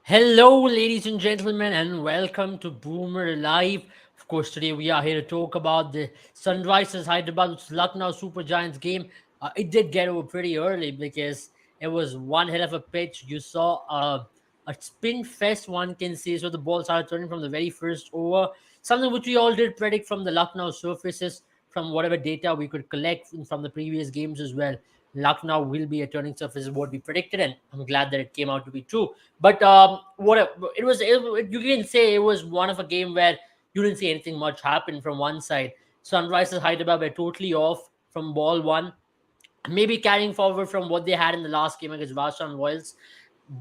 Hello, ladies and gentlemen, and welcome to Boomer Live. Of course, today we are here to talk about the Sunrisers Hyderabad versus Lucknow Super Giants game. It did get over pretty early because it was one hell of a pitch. You saw a spin fest, one can say, so the ball started turning from the very first over. Something which we all did predict from the Lucknow surfaces, from whatever data we could collect from the previous games as well. Lucknow will be a turning surface, is what we predicted, and I'm glad that it came out to be true. But what it was, you can say it was one of a game where you didn't see anything much happen from one side. Sunrisers Hyderabad were totally off from ball one, maybe carrying forward from what they had in the last game against Rajasthan Royals.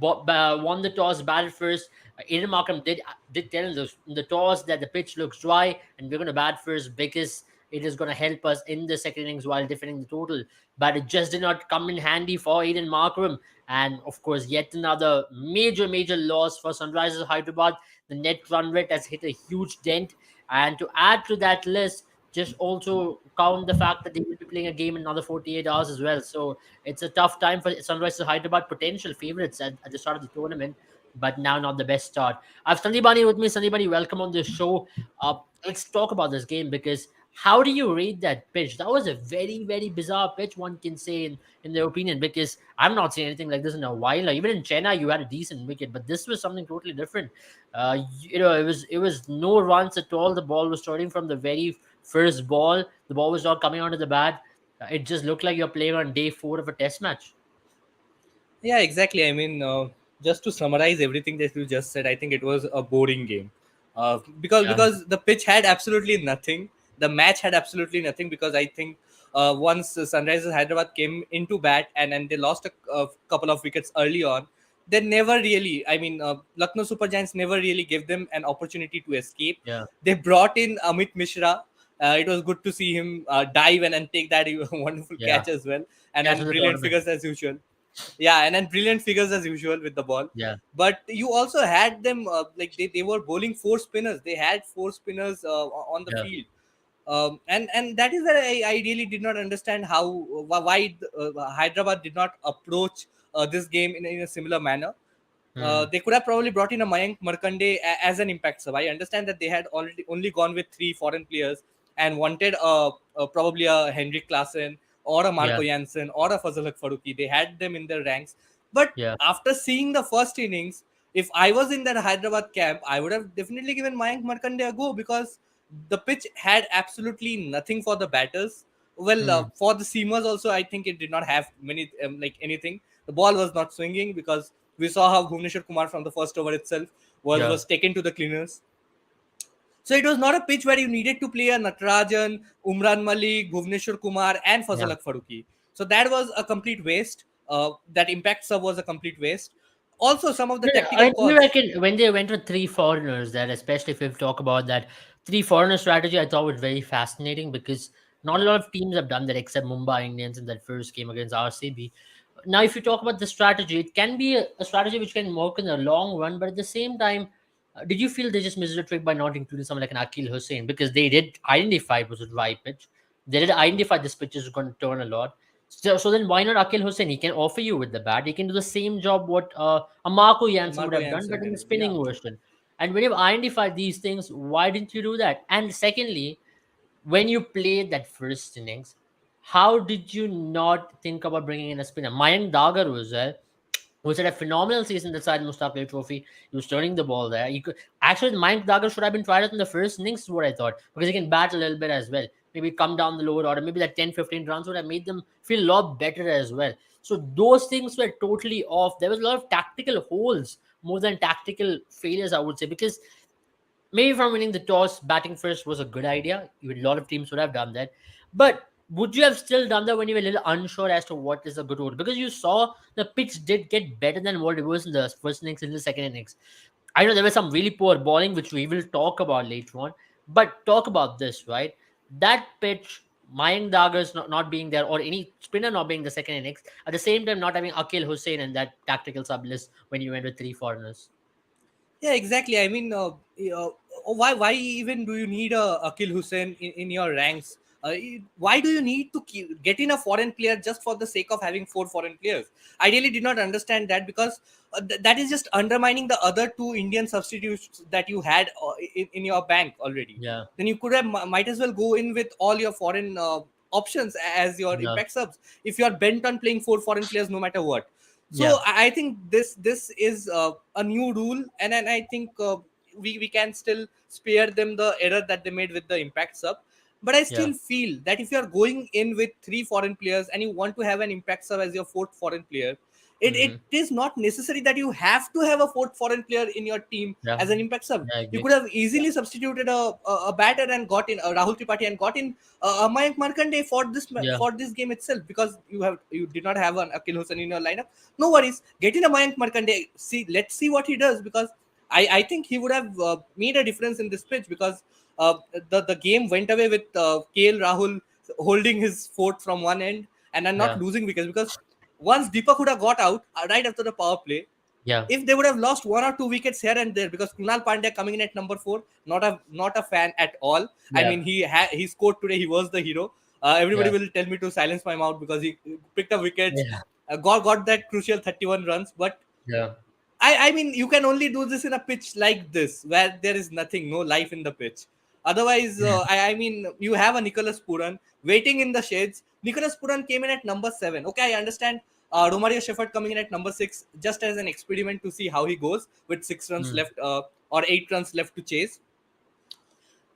Won the toss, batted first. Aiden Markham did tell in the toss that the pitch looks dry and we're going to bat first because it is going to help us in the second innings while defending the total. But it just did not come in handy for Aiden Markham. And of course, yet another major loss for Sunrisers Hyderabad. The net run rate has hit a huge dent. And to add to that list, just also count the fact that they will be playing a game in another 48 hours as well. So it's a tough time for Sunrisers Hyderabad, potential favorites at the start of the tournament, but now not the best start. I have Sandeep with me. Sandeep, welcome on this show. Let's talk about this game because how do you rate that pitch? That was a very bizarre pitch, one can say, in their opinion, because I've not seen anything like this in a while. Like, even in Chennai, you had a decent wicket, but this was something totally different. It was no runs at all. The ball was starting from the very first ball. The ball was not coming onto the bat. It just looked like you're playing on day four of a test match. Yeah, exactly. Just to summarize everything that you just said, I think it was a boring game, because Yeah, the pitch had absolutely nothing. The match had absolutely nothing because I think once Sunrisers Hyderabad came into bat and they lost a couple of wickets early on, they never really. Lucknow Super Giants never really gave them an opportunity to escape. yeah, They brought in Amit Mishra. It was good to see him dive and take that wonderful yeah. catch as well, and Catch of then the brilliant tournament. figures as usual. Yeah, and then brilliant figures as usual with the ball. Yeah, But you also had them like they were bowling four spinners. They had four spinners on the yeah. field. And that is where I really did not understand how why Hyderabad did not approach this game in a similar manner. Hmm. They could have probably brought in a Mayank Markande as an impact sub. I understand that they had already only gone with three foreign players and wanted probably a Henrik Klassen or a Yeah, Marco Janssen or a Fazal Faruqi. They had them in their ranks. But yeah. after seeing the first innings, if I was in that Hyderabad camp, I would have definitely given Mayank Markande a go because the pitch had absolutely nothing for the batters. Well, Hmm. for the seamers also, I think it did not have many like anything. The ball was not swinging because we saw how Bhuvneshwar Kumar from the first over itself Yeah. was taken to the cleaners. So it was not a pitch where you needed to play a Natarajan, Umran Malik, Bhuvneshwar Kumar, and Yeah. Fazal Faruqi. So that was a complete waste. That impact sub was a complete waste. Also, some of the Yeah, tactical I calls. reckon when they went with three foreigners, that especially if we talk about that three foreigner strategy, I thought was very fascinating because not a lot of teams have done that except Mumbai Indians in that first game against RCB. Now, if you talk about the strategy, it can be a strategy which can work in the long run, but at the same time, did you feel they just missed the trick by not including someone like an Akil Hussain? Because they did identify it was a dry pitch. They did identify this pitch is going to turn a lot. So then why not Akil Hussain? He can offer you with the bat. He can do the same job what a Marco Janssen would Marco have done, but Janssen in the can, spinning yeah. version. And when you've identified these things, why didn't you do that? And secondly, when you played that first innings, how did you not think about bringing in a spinner? Mayank Dagar was there, who had a phenomenal season inside Mustaq Ali Trophy. He was turning the ball there. He could actually Mayank Dagar should have been tried out in the first innings, is what I thought, because he can bat a little bit as well. Maybe come down the lower order. Maybe that 10-15 runs would have made them feel a lot better as well. So those things were totally off. There was a lot of tactical holes more than tactical failures, I would say, because maybe from winning the toss, batting first was a good idea. Even a lot of teams would have done that. But would you have still done that when you were a little unsure as to what is a good order? Because you saw the pitch did get better than what it was in the first innings, in the second innings. I know there was some really poor bowling, which we will talk about later on. But talk about this, right? That pitch, Mayank Dagas not being there, or any spinner not being the second innings, at the same time not having Akil Hussain in that tactical sub list when you went with three foreigners. Yeah, exactly. Why even do you need a Akil Hussain in your ranks Why do you need to get in a foreign player just for the sake of having four foreign players? I really did not understand that, because that is just undermining the other two Indian substitutes that you had in your bank already. Yeah. Then you could have might as well go in with all your foreign options as your Yeah. impact subs if you are bent on playing four foreign players no matter what. Yeah. So I think this is a new rule, and I think we can still spare them the error that they made with the impact sub. But I Yeah. still feel that if you are going in with three foreign players and you want to have an impact sub as your fourth foreign player, it Hmm. is not necessary that you have to have a fourth foreign player in your team Yeah. as an impact sub. Yeah, I You agree. could have easily substituted a batter and got in Rahul Tripathi and got in Mayank Markande Yeah. for this game itself, because you did not have an Akil Hussain in your lineup. No worries, get in a Mayank Markande. See, let's see what he does, because I think he would have made a difference in this pitch, because uh, the game went away with KL Rahul holding his fort from one end and not Yeah. losing wickets, because once Deepak would have got out right after the power play, Yeah. if they would have lost one or two wickets here and there, because Kunal Pandya coming in at number 4, not a fan at all. I Yeah. mean, he scored today. He was the hero. Everybody Yeah. will tell me to silence my mouth because he picked up wickets, Yeah. got that crucial 31 runs. But Yeah. I mean, you can only do this in a pitch like this, where there is nothing, no life in the pitch. Otherwise, I mean, you have a Nicholas Puran waiting in the shades. Nicholas Puran came in at number 7. Okay, I understand. Romario Shepherd coming in at number 6, just as an experiment to see how he goes with 6 runs Mm. left, or 8 runs left to chase.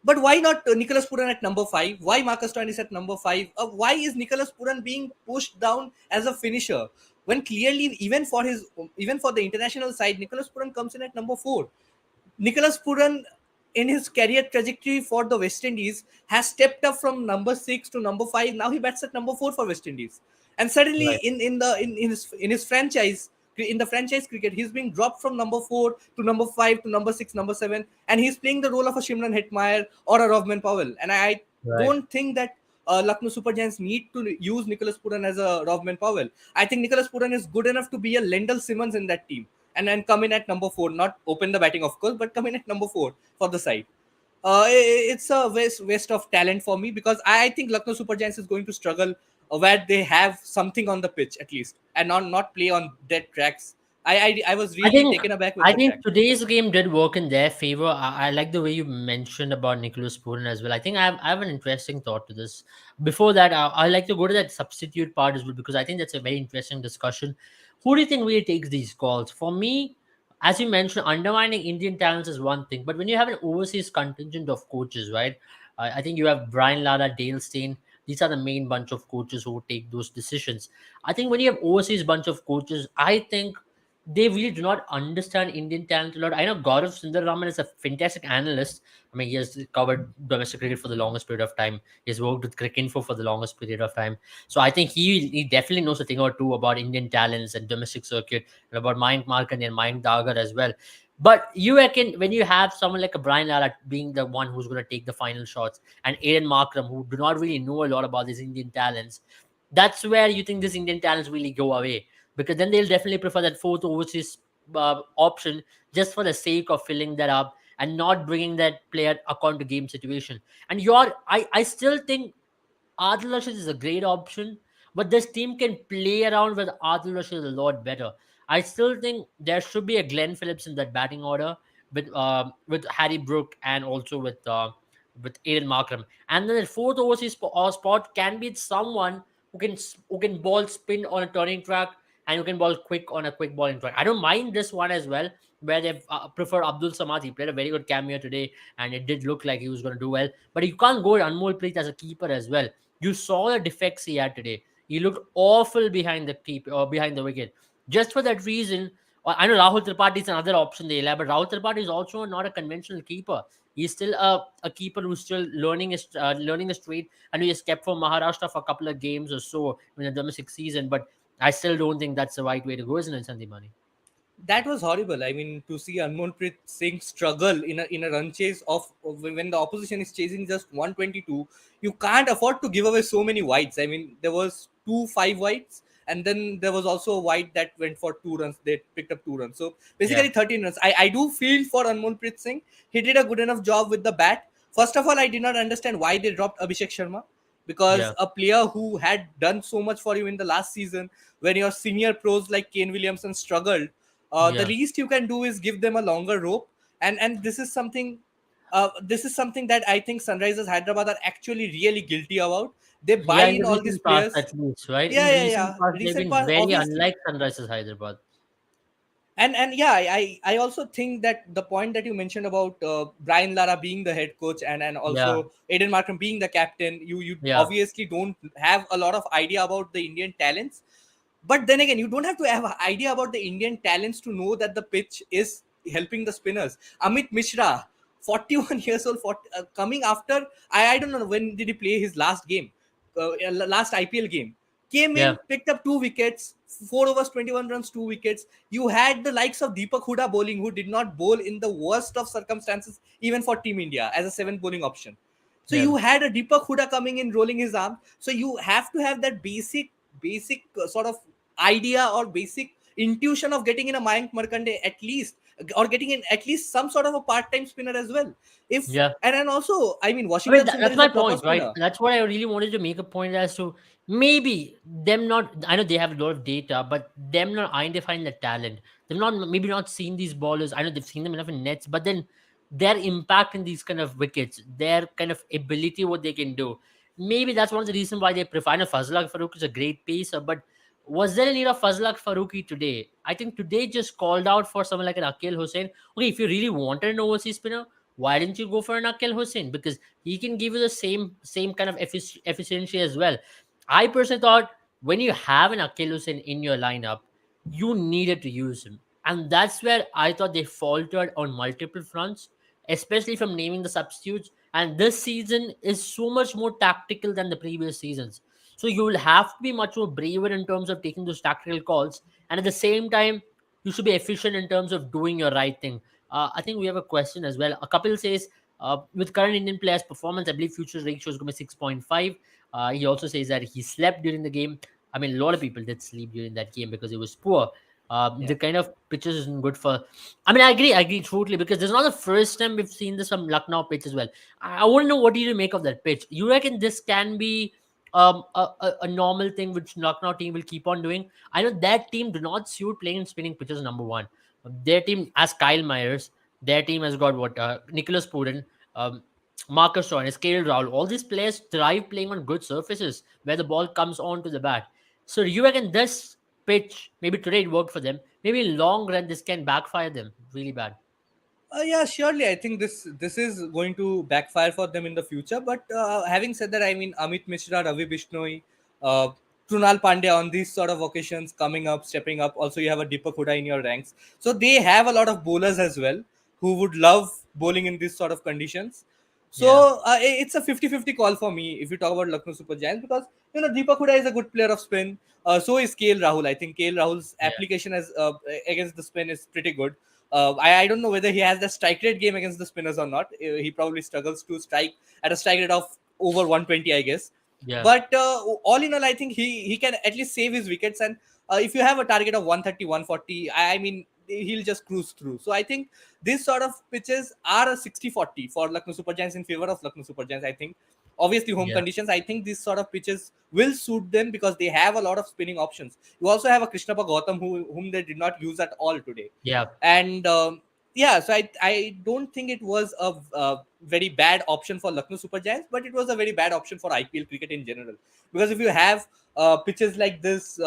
But why not Nicholas Puran at number 5? Why Marcus Stoinis at number 5? Why is Nicholas Puran being pushed down as a finisher when clearly even for the international side, Nicholas Puran comes in at number 4? Nicholas Puran, in his career trajectory for the West Indies, has stepped up from number 6 to number 5. Now he bats at number 4 for West Indies, and suddenly Right. in his franchise, in the franchise cricket, he's being dropped from number 4 to number 5 to number 6, number 7, and he's playing the role of a Shimran Hetmeyer or a Rovman Powell. And I Right. don't think that Lucknow Super Giants need to use Nicholas Puran as a Rovman Powell. I think Nicholas Puran is good enough to be a Lendl Simmons in that team, and then come in at number 4, not open the batting, of course, but come in at number 4 for the side. It's a waste of talent for me, because I think Lucknow Super Giants is going to struggle where they have something on the pitch at least, and not play on dead tracks. I was I really think taken aback with I the think track. today's game did work in their favor. I like the way you mentioned about Nicholas Puran as well. I think I have an interesting thought to this. Before that, I like to go to that substitute part as well, because I think that's a very interesting discussion. Who do you think really takes these calls? For me, as you mentioned, undermining Indian talents is one thing, but when you have an overseas contingent of coaches, right? I think you have Brian Lara, Dale Steyn. These are the main bunch of coaches who take those decisions. I think when you have overseas bunch of coaches, I think they really do not understand Indian talent a lot. I know Gaurav Sundararaman is a fantastic analyst. I mean, he has covered domestic cricket for the longest period of time. He's worked with Cricinfo for the longest period of time. So I think he definitely knows a thing or two about Indian talents and domestic circuit, and about Mayank Markand and Mayank Dagar as well. But you reckon when you have someone like a Brian Lara being the one who's going to take the final shots, and Aiden Markram, who do not really know a lot about these Indian talents, that's where you think these Indian talents really go away, because then they'll definitely prefer that fourth overseas option just for the sake of filling that up and not bringing that player according to game situation. And I still think Adil Rashid is a great option, but this team can play around with Adil Rashid a lot better. I still think there should be a Glenn Phillips in that batting order with Harry Brook and also with Aiden Markram. And then the fourth overseas spot can be someone who can ball spin on a turning track and who can ball quick on a quick bowling track. I don't mind this one as well, where they prefer Abdul Samad. He played a very good cameo today, and it did look like he was going to do well. But you can't go with Anmol Preet as a keeper as well. You saw the defects he had today. He looked awful behind the keep or behind the wicket. Just for that reason, I know Rahul Tripathi is another option they have, but Rahul Tripathi is also not a conventional keeper. He's still a keeper who's still learning his trade, and he has kept for Maharashtra for a couple of games or so in the domestic season. But I still don't think that's the right way to go, isn't it, Sandhimani? That was horrible. I mean, to see Anmonpreet Singh struggle in a run chase of when the opposition is chasing just 122, you can't afford to give away so many wides. I mean, there was 2 5 wides, and then there was also a wide that went for 2 runs. They picked up 2 runs, so Yeah. basically 13 runs. I do feel for Anmonpreet Singh. He did a good enough job with the bat. First of all, I did not understand why they dropped Abhishek Sharma. because Yeah, a player who had done so much for you in the last season, when your senior pros like Kane Williamson struggled, the yeah, least you can do is give them a longer rope. And this is something that I think Sunrisers Hyderabad are actually really guilty about. They buy yeah. In in the all these recent past, players. at least, right? In Yeah, the yeah, recent yeah. past, they've Recent been part, very obviously. unlike Sunrisers Hyderabad. And yeah, I also think that the point that you mentioned about Brian Lara being the head coach, and Yeah, also Aiden Markham being the captain, you yeah, obviously don't have a lot of idea about the Indian talents. But then again, you don't have to have an idea about the Indian talents to know that the pitch is helping the spinners. Amit Mishra, 41 years old, coming after, I don't know when did he play his last game, last IPL game. Came yeah, in, picked up 2 wickets, 4 overs, 21 runs, 2 wickets. You had the likes of Deepak Huda bowling, who did not bowl in the worst of circumstances, even for Team India, as a seventh bowling option. So yeah, you had a Deepak Huda coming in, rolling his arm. So you have to have that basic sort of idea or basic intuition of getting in a Mayank Markande at least, or getting in at least some sort of a part-time spinner as well. If yeah. and also, I mean, I mean, Washington Sundar that's is a my proper point, right? spinner. That's what I really wanted to make a point as to maybe them not. I know they have a lot of data, but them not identifying the talent. They've not maybe not seen these ballers. I know they've seen them enough in nets, but then their impact in these kind of wickets, their kind of ability, what they can do. Maybe that's one of the reasons why they prefer. I know Fazlak Farooq is a great pacer, but was there a need of Fazlak Farooqi today? I think today just called out for someone like an Akil Hussain. Okay, if you really wanted an overseas spinner, why didn't you go for an Akil Hussain? Because he can give you the same kind of efficiency as well. I personally thought when you have an Akil Hussain in your lineup, you needed to use him, and that's where I thought they faltered on multiple fronts, especially from naming the substitutes. And this season is so much more tactical than the previous seasons, so you will have to be much more braver in terms of taking those tactical calls, and at the same time, you should be efficient in terms of doing your right thing. I think we have a question as well. A couple says, with current Indian players' performance, I believe future ratio is going to be 6.5. He also says that he slept during the game. I mean, a lot of people did sleep during that game because it was poor. Yeah. The kind of pitches isn't good for. I mean, I agree totally because this is not the first time we've seen this from Lucknow pitch as well. I want to know what do you make of that pitch. You reckon this can be a normal thing which Lucknow team will keep on doing? I know that team do not suit playing in spinning pitches. Number one, their team has Kyle Myers. Their team has got what Nicholas Puden, um, Marcus Stoinis, Kale Rahul. All these players thrive playing on good surfaces where the ball comes onto the bat. So do you reckon this pitch, maybe today it worked for them, maybe in long run this can backfire them really bad? Yeah, surely. I think this is going to backfire for them in the future. But having said that, I mean, Amit Mishra, Ravi Bishnoi, uh, Trunal Pandya on these sort of occasions coming up, stepping up. Also, you have a Deepak Huda in your ranks, so they have a lot of bowlers as well who would love bowling in these sort of conditions. So Yeah, it's a 50-50 call for me if you talk about Lucknow Super Giants, because Deepak Huda is a good player of spin. So is KL Rahul. I think KL Rahul's yeah, application as against the spin is pretty good. I don't know whether he has the strike rate game against the spinners or not. He probably struggles to strike at a strike rate of over 120, I guess. yeah, But all in all, I think he can at least save his wickets. And if you have a target of 130, 140, I mean, he'll just cruise through. So I think these sort of pitches are a 60-40 for Lucknow Super Giants, in favor of Lucknow Super Giants, I think. Obviously, home yeah, conditions, I think these sort of pitches will suit them because they have a lot of spinning options. You also have a Krishnappa Gautam whom they did not use at all today. yeah, And yeah, so I don't think it was a very bad option for Lucknow Super Giants, but it was a very bad option for IPL cricket in general. Because if you have pitches like this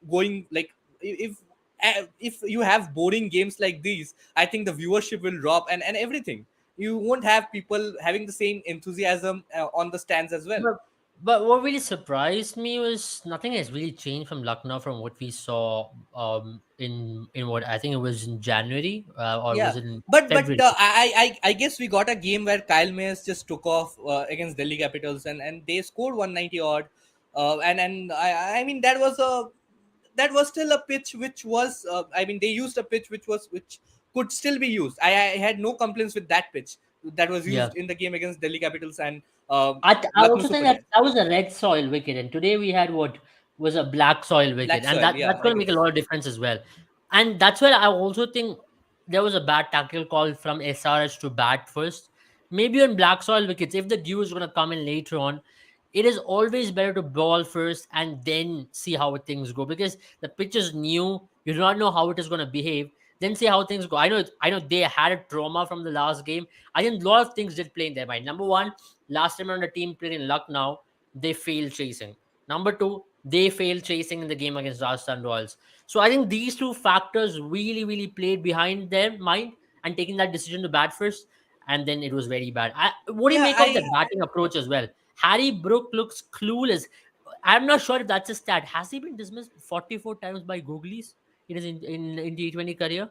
going, like, if you have boring games like these, I think the viewership will drop, and everything. You won't have people having the same enthusiasm on the stands as well. but but what really surprised me was nothing has really changed from Lucknow from what we saw in what I think it was in January, or Yeah, was it in but February? I guess we got a game where Kyle Mayers just took off against Delhi Capitals, and they scored 190 odd, and I mean that was still a pitch which was I mean, they used a pitch which could still be used. I had no complaints with that pitch that was Yeah. used in the game against Delhi Capitals and I Lucknow also think Super that Giants. that was a red soil wicket, and today we had what was a black soil wicket, Black and soil, that's yeah, going I to make a guess. lot of difference as well. And that's where I also think there was a bad tactical call from SRH to bat first. Maybe on black soil wickets, if the dew is going to come in later on, it is always better to ball first and then see how things go, because the pitch is new. You do not know how it is going to behave. Then see how things go. I know they had a trauma from the last game. I think a lot of things did play in their mind. Number one, last time around the team played in Lucknow, they failed chasing. Number two, they failed chasing in the game against Rajasthan Royals. So I think these two factors really played behind their mind and taking that decision to bat first, and then it was very bad. What do you Yeah, make of the batting approach as well? Harry Brook looks clueless. I'm not sure if that's a stat. Has he been dismissed 44 times by Googlies in his in T20 career? I'm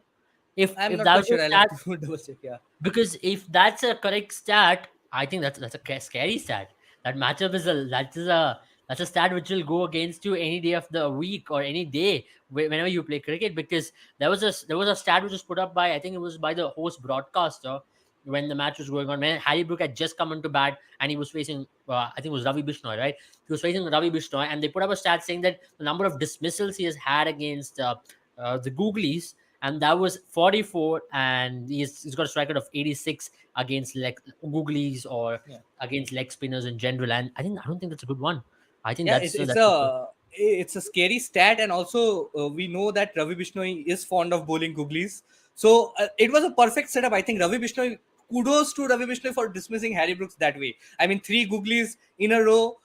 If not quite that's a sure. I'll have stat, to double check. Yeah. because if that's a correct stat, I think that's a scary stat. That matchup is a stat which will go against you any day of the week or any day whenever you play cricket. Because there was a stat which was put up by, I think it was by the host broadcaster, when the match was going on, when Harry Brook had just come into bat and he was facing I think it was Ravi Bishnoi, right? He was facing Ravi Bishnoi, and they put up a stat saying that the number of dismissals he has had against the Googlies, and that was 44, and he's got a strike rate of 86 against googlies or Yeah. against leg spinners in general. And I don't think that's a good one. I think Yeah, that's a good. it's a scary stat, and also we know that Ravi Bishnoi is fond of bowling googlies. So it was a perfect setup. I think Ravi Bishnoi, kudos to Ravi Bishnoi for dismissing Harry Brooks that way. I mean, three googlies in a row,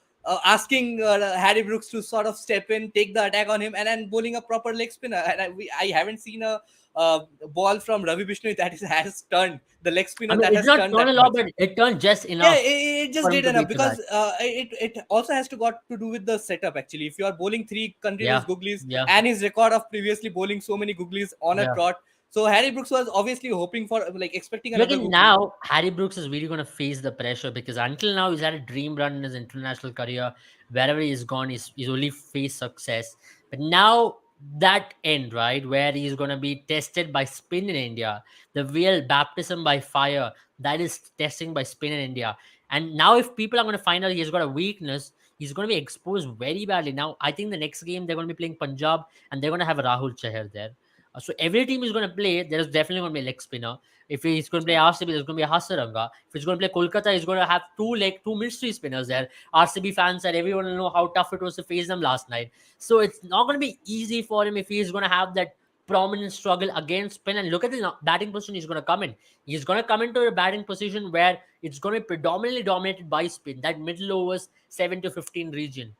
asking Harry Brooks to sort of step in, take the attack on him, and then bowling a proper leg spinner. And I haven't seen a ball from Ravi Bishnoi that has turned the leg I spinner mean, that it did has not turned turn that a lot, much. but it turned just Yeah, enough it just for him did to enough beat the bat. because it also has to got to do with the setup. Actually, if you are bowling three continuous Yeah, googlies yeah, and his record of previously bowling so many googlies on a yeah. trot, so Harry Brooks was obviously hoping for, like, expecting You another reckon googly. now Harry Brooks is really going to face the pressure, because until now he's had a dream run in his international career. Wherever he's gone, he's only faced success. But now that end, right, where he's going to be tested by spin in India, the real baptism by fire, that is testing by spin in India. And now if people are going to find out he's got a weakness, he's going to be exposed very badly. Now I think the next game they're going to be playing Punjab, and they're going to have Rahul Chahar there. So every team is going to play. There is definitely going to be a leg spinner. If he's going to play Yeah. RCB, there's going to be a Hasaranga. If he's going to play Kolkata, he's going to have two mystery spinners there. RCB fans said everyone will know how tough it was to face them last night. So it's not going to be easy for him if he's going to have that prominent struggle against spin. And look at the batting position he's going to come in. He's going to come into a batting position where it's going to be predominantly dominated by spin, that middle overs 7 to 15 region.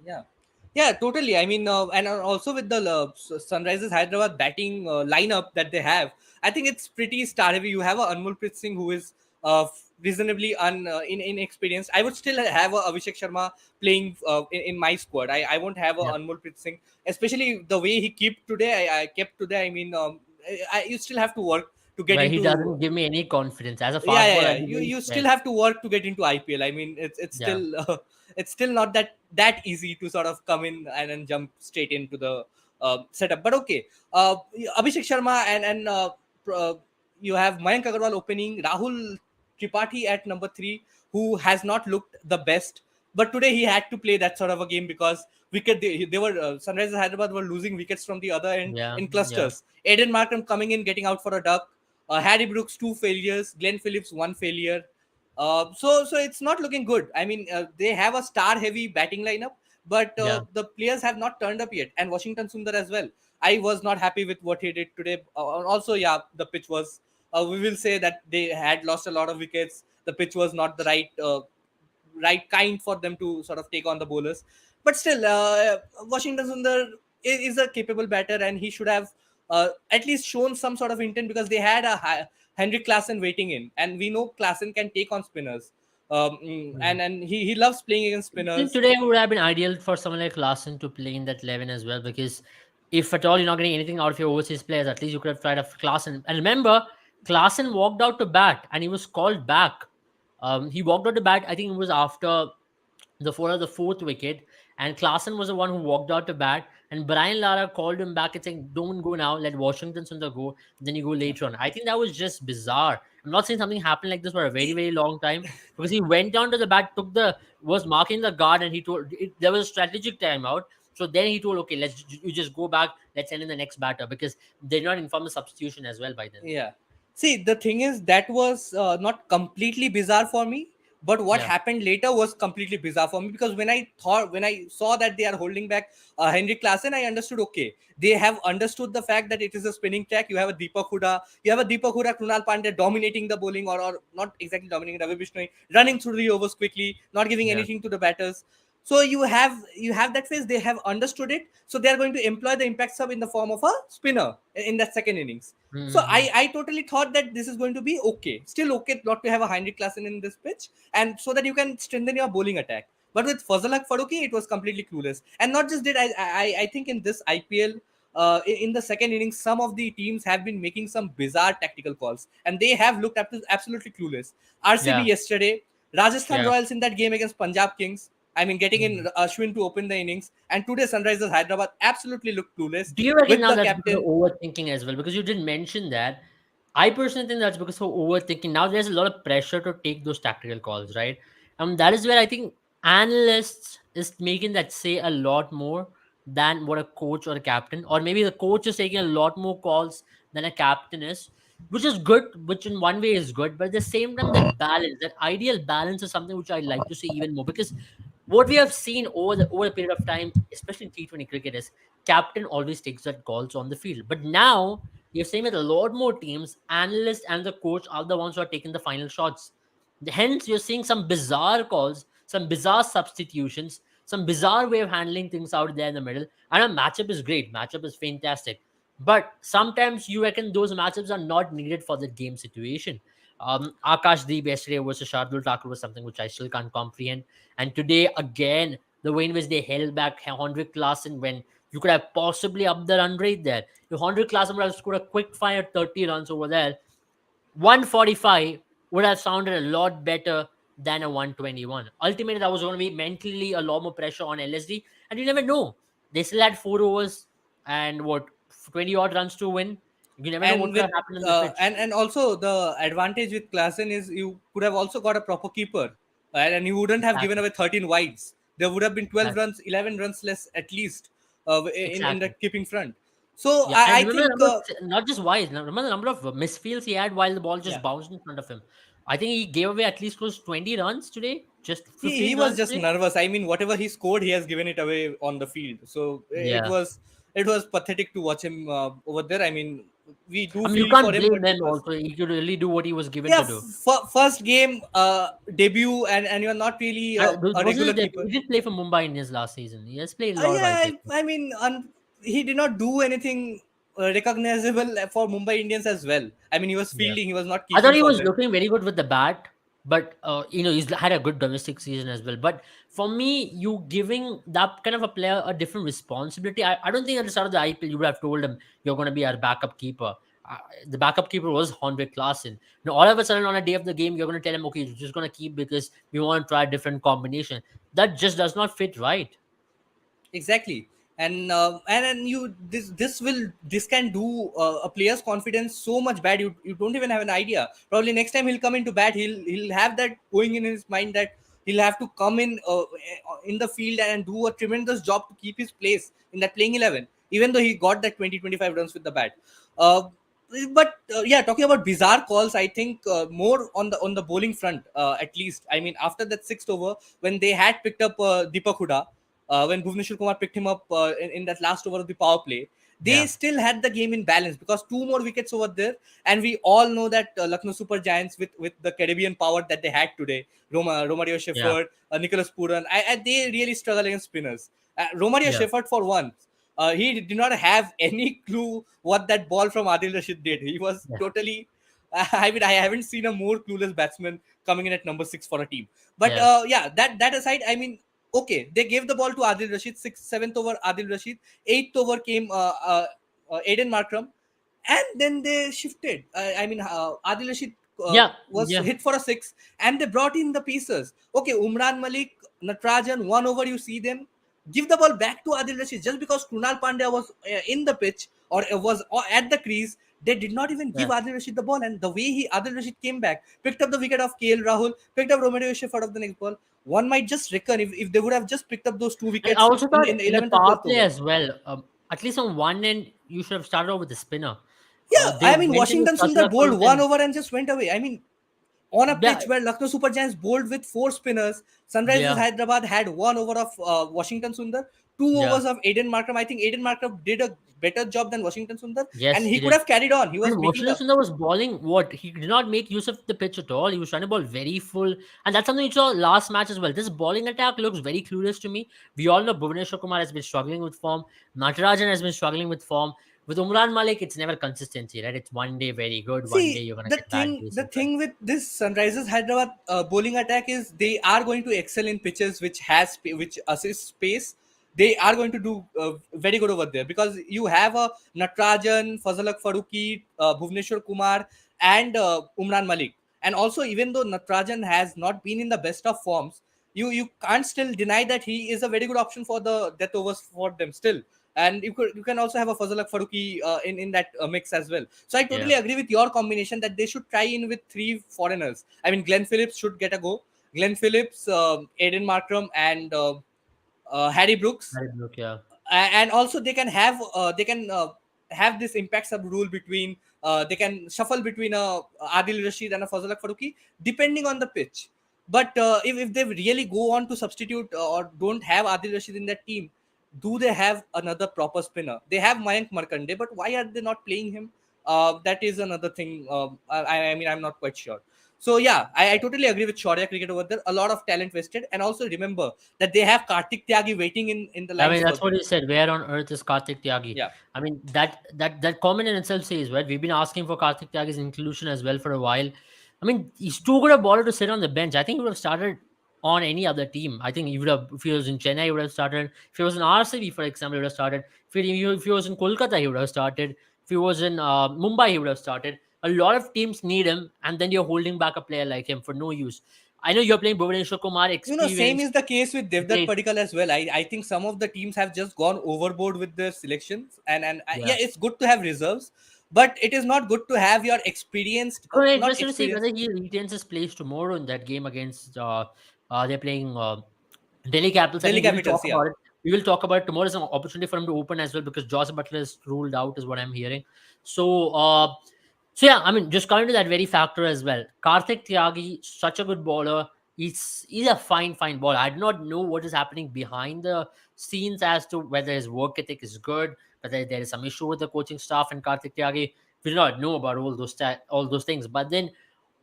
Yeah, yeah, totally. I mean, and also with the Sunrisers Hyderabad batting lineup that they have, I think it's pretty star heavy. You have a Anmolpreet Singh who is reasonably inexperienced. I would still have a Abhishek Sharma playing in my squad. I won't have a Yeah. Anmolpreet Singh, especially the way he kept today. I kept today. I mean, you still have to work to get But he into. doesn't give me any confidence. As a Yeah, fast yeah, ball, yeah. I'd be you very you still scared. have to work to get into IPL. I mean, it's Yeah. still it's still not that easy to sort of come in and then jump straight into the setup. But okay, Abhishek Sharma and you have Mayank Agarwal opening, Rahul Tripathi at number 3, who has not looked the best, but today he had to play that sort of a game because they were Sunrisers Hyderabad were losing wickets from the other end Yeah. in Yeah. clusters. Aiden Markham coming in, getting out for a duck. Harry Brooks 2 failures, Glenn Phillips 1 failure. So it's not looking good. I mean, they have a star heavy batting lineup, but Yeah. the players have not turned up yet. And Washington Sundar as well. I was not happy with what he did today. Also, yeah, the pitch was. We will say that they had lost a lot of wickets. The pitch was not the right kind for them to sort of take on the bowlers. But still, Washington Sundar is a capable batter, and he should have at least shown some sort of intent because they had Henrik Klassen waiting in, and we know Klassen can take on spinners. Yeah. And he loves playing against I think spinners. today would have been ideal for someone like Larson to play in that 11 as well, because if at all you're not getting anything out of your overseas players, at least you could have tried a Klaassen. And remember, Klaassen walked out to bat and he was called back. He walked out to bat, I think it was after the fourth wicket, and Klaassen was the one who walked out to bat. And Brian Lara called him back and saying, "Don't go now. Let Washington Sundar go. Then you go later on." I think that was just bizarre. I'm not saying something happened like this for a very long time, because he went down to the bat, was marking the guard, and he told there was a strategic timeout. So then he told, "Okay, you just go back. Let's send in the next batter," because they're not informed the substitution as well by then. Yeah. See, the thing is that was not completely bizarre for me. But what Yeah. happened later was completely bizarre for me, because when I saw that they are holding back Henrik Klassen, I understood, okay, they have understood the fact that it is a spinning track. You have a Deepak Huda, Krunal Pandya dominating the bowling, or not exactly dominating, Ravi Bishnoi running through the overs quickly, not giving Yeah. anything to the batters. So you have that phase. They have understood it, so they are going to employ the impact sub in the form of a spinner in that second innings. So Mm-hmm. I totally thought that this is going to be okay, still okay not to have a Heinrich Klassen in this pitch, and so that you can strengthen your bowling attack. But with Fazalak Faruqi, it was completely clueless. And not just did I think in this IPL, in the second innings, some of the teams have been making some bizarre tactical calls, and they have looked up to absolutely clueless. RCB Yeah. yesterday, Rajasthan Yeah. Royals in that game against Punjab Kings. I mean, getting in Mhm. Ashwin to open the innings, and today Sunrisers Hyderabad absolutely looked clueless Do you reckon with now the that's because of captain. overthinking as well? Because you didn't mention that. I personally think that's because of overthinking. Now there's a lot of pressure to take those tactical calls, right? That is where I think analysts is making that say a lot more than what a coach or a captain, or maybe the coach is taking a lot more calls than a captain is, which is good, which in one way is good, but at the same time, that balance, that ideal balance is something which I like to see even more, because what we have seen over a period of time, especially in T20 cricket, is captain always takes that calls on the field. But now you're saying with a lot more teams, analysts and the coach are the ones who are taking the final shots. Hence, you're seeing some bizarre calls, some bizarre substitutions, some bizarre way of handling things out there in the middle. And a matchup is great. Matchup is fantastic. But sometimes you reckon those matchups are not needed for the game situation. Akash Deep yesterday versus Shardul Thakur was something which I still can't comprehend. And today, again, the way in which they held back Hendrik Klassen when you could have possibly upped the run rate there. If Hendrik Klassen would have scored a quick fire 30 runs over there, 145 would have sounded a lot better than a 121. Ultimately, that was going to be mentally a lot more pressure on LSD. And you never know. They still had 4 overs and what, 20 odd runs to win. You never know what And could with have happened on the pitch. and also the advantage with Klassen is you could have also got a proper keeper, right? And you wouldn't have given Exactly. away 13 wides. There would have been 12 Exactly. runs, 11 runs less at least, in the Exactly. keeping front. So Yeah, and I remember the think, number of, not just wise. Now remember the number of misfields he had while the ball yeah, just bounced in front of him. I think he gave away at least close to 20 runs today, just he 15 was runs just today. nervous. I mean, whatever he scored, he has given it away on the field. So Yeah, it was pathetic to watch him over there. I mean, we do I mean you feel for can't him, blame but it him. was, Also, he could really do what he was given yeah, to do. first game debut, and you're not really a Wasn't regular it that keeper. he did play for Mumbai Indians last season? He has played a lot of Yeah, IPL. I mean, he did not do anything recognizable for Mumbai Indians as well. I mean, he was Yeah. fielding, he was not I thought keeping he for was them. looking very good with the bat, but he's had a good domestic season as well. But for me, you giving that kind of a player a different responsibility. I don't think at the start of the IPL you would have told him you're going to be our backup keeper. The backup keeper was Henrik Klassen. Now, all of a sudden on a day of the game, you're going to tell him, okay, you're just going to keep because we want to try a different combination. That just does not fit right. Exactly. And you this can do a player's confidence so much bad, you don't even have an idea. Probably next time he'll come into bat, he'll have that going in his mind that he'll have to come in the field and do a tremendous job to keep his place in that playing 11, even though he got that 20-25 runs with the bat. uh, but yeah, talking about bizarre calls, I think more on the bowling front, at least. I mean, after that sixth over, when they had picked up Deepak Huda, when Bhuvneshwar Kumar picked him up in that last over of the power play, they Yeah, still had the game in balance because two more wickets over there. And we all know that Lucknow Super Giants, with the Caribbean power that they had today, Romario yeah, Shepherd, Nicholas Puran, they really struggle against spinners. Romario yeah, Shepherd, for one, he did not have any clue what that ball from Adil Rashid did. He was yeah, totally. I mean, I haven't seen a more clueless batsman coming in at number 6 for a team. But yeah, yeah, that aside, I mean, okay, they gave the ball to Adil Rashid, seventh over Adil Rashid, eighth over came Aiden Markram, and then they shifted. I mean, Adil Rashid yeah, was yeah, hit for a six, and they brought in the pieces. Okay, Umran Malik, Natrajan, one over, you see them. Give the ball back to Adil Rashid just because Krunal Pandya was in the pitch, or was at the crease. They did not even give yeah. Adil Rashid the ball, and the way Adil Rashid came back, picked up the wicket of KL Rahul, picked up Romeo Shepherd of the next ball. One might just reckon if they would have just picked up those two And I wickets also in thought the in the 11th or power 12th play over. as well, at least on one end, you should have started off with the spinner. Yeah, They I mean, went in with Washington Sundar Satya bowled one Fulton. over and just went away. I mean, on a Yeah, pitch where Lucknow Super Giants bowled with four spinners. Sunrisers yeah, Hyderabad had 1 over of Washington Sundar, 2 overs yeah. of Aiden Markram. I think Aiden Markram did a better job than Washington Sundar, and Yes, he he could did. have carried on. He was And making Washington the Sundar was bowling what? He did not make use of the pitch at all. He was trying to bowl very full. And that's something you saw last match as well. This bowling attack looks very clueless to me. We all know Bhuvneshwar Kumar has been struggling with form. Natarajan has been struggling with form. With Umran Malik, it's never consistency, right? It's one day very good, one day See, you're going to the get bad thing, days the as well. thing with this Sunrisers Hyderabad bowling attack is they are going to excel in pitches which assist pace. They are going to do very good over there because you have a Natrajan, Fazalak Faruqi, Bhuvneshwar Kumar, and Umran Malik. And also, even though Natrajan has not been in the best of forms, you can't still deny that he is a very good option for the death overs for them still. And you can also have a Fazalak Faruqi in that mix as well. So I totally Yeah. agree with your combination that they should try in with three foreigners. I mean, Glenn Phillips should get a go. Glenn Phillips, Aiden Markram, and Harry Brooks, Very good, yeah. and also they can have this impact sub rule between they can shuffle between a Adil Rashid and a Fazalak Faruqi depending on the pitch. But if they really go on to substitute or don't have Adil Rashid in that team, do they have another proper spinner? They have Mayank Markande, but why are they not playing him? That is another thing. I mean, I'm not quite sure. So yeah, I totally agree with Shaurya cricket over there. A lot of talent wasted, and also remember that they have Kartik Tyagi waiting in the I lines mean, for that's what them. he said. Where on earth is Karthik Tyagi? Yeah, I mean, that comment in itself says, right? We've been asking for Karthik Tyagi's inclusion as well for a while. I mean, he's too good a bowler to sit on the bench. I think he would have started on any other team. I think he would have, if he was in Chennai, he would have started. If he was in RCB, for example, he would have started. If he was in Kolkata, he would have started. If he was in Mumbai, he would have started. A lot of teams need him, and then you're holding back a player like him for no use. I know you're playing Bhuvaneshwar Kumar, same experience, is the case with Devdutt great. Padikkal as well. I think some of the teams have just gone overboard with their selections, and Yeah. yeah, it's good to have reserves, but it is not good to have your experienced, I'm not interested to see whether experienced, he retains his place tomorrow in that game against they're playing Delhi Capitals. I Delhi think we will talk Capitals. Yeah. about it. We will talk about it tomorrow. Is an opportunity for him to open as well because Josh Butler is ruled out, is what I'm hearing. So, so yeah, I mean, just coming to that very factor as well. Karthik Tyagi, such a good bowler. He's a fine bowler. I do not know what is happening behind the scenes as to whether his work ethic is good, whether there is some issue with the coaching staff and Karthik Tyagi. We do not know about all those things. But then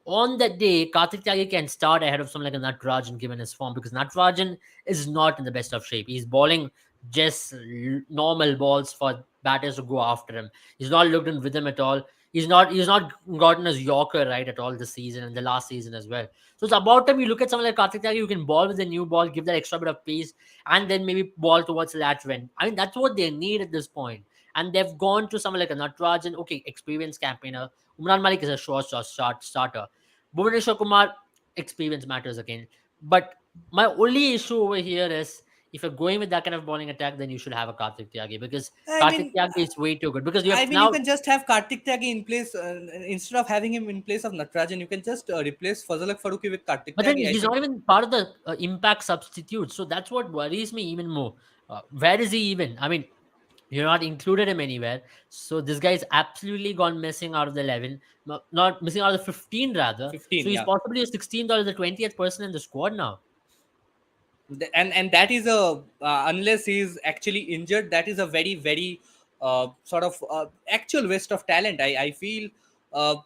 on that day, Karthik Tyagi can start ahead of someone like a Natarajan given his form because Natarajan is not in the best of shape. He's bowling just normal balls for batters to go after him. He's not looked in rhythm at all. He's not gotten his Yorker right at all this season and the last season as well. So it's about time you look at someone like Karthik Tyagi who can ball with a new ball, give that extra bit of pace, and then maybe ball towards the lateral end. I mean that's what they need at this point. And they've gone to someone like a Natarajan, okay, experienced campaigner. Umran Malik is a short starter. Bhuvaneshwar Kumar, experience matters again. But my only issue over here is if you're going with that kind of bowling attack, then you should have a Karthik Tyagi because I Karthik mean, Tyagi is way too good. Because you I have mean, you now, can just have Kartik Tyagi in place instead of having him in place of Natarajan. You can just replace Fazalak Faruqi with Kartik but then Tyagi. I he's not think. even part of the impact substitute. So that's what worries me even more. Where is he even? I mean, you're not included him anywhere. So this guy is absolutely gone missing out of the 11, not missing out of the 15 rather. So 15, he's yeah. possibly a 16th or the 20th person in the squad now. And that is a unless he is actually injured, that is a very sort of actual waste of talent. I feel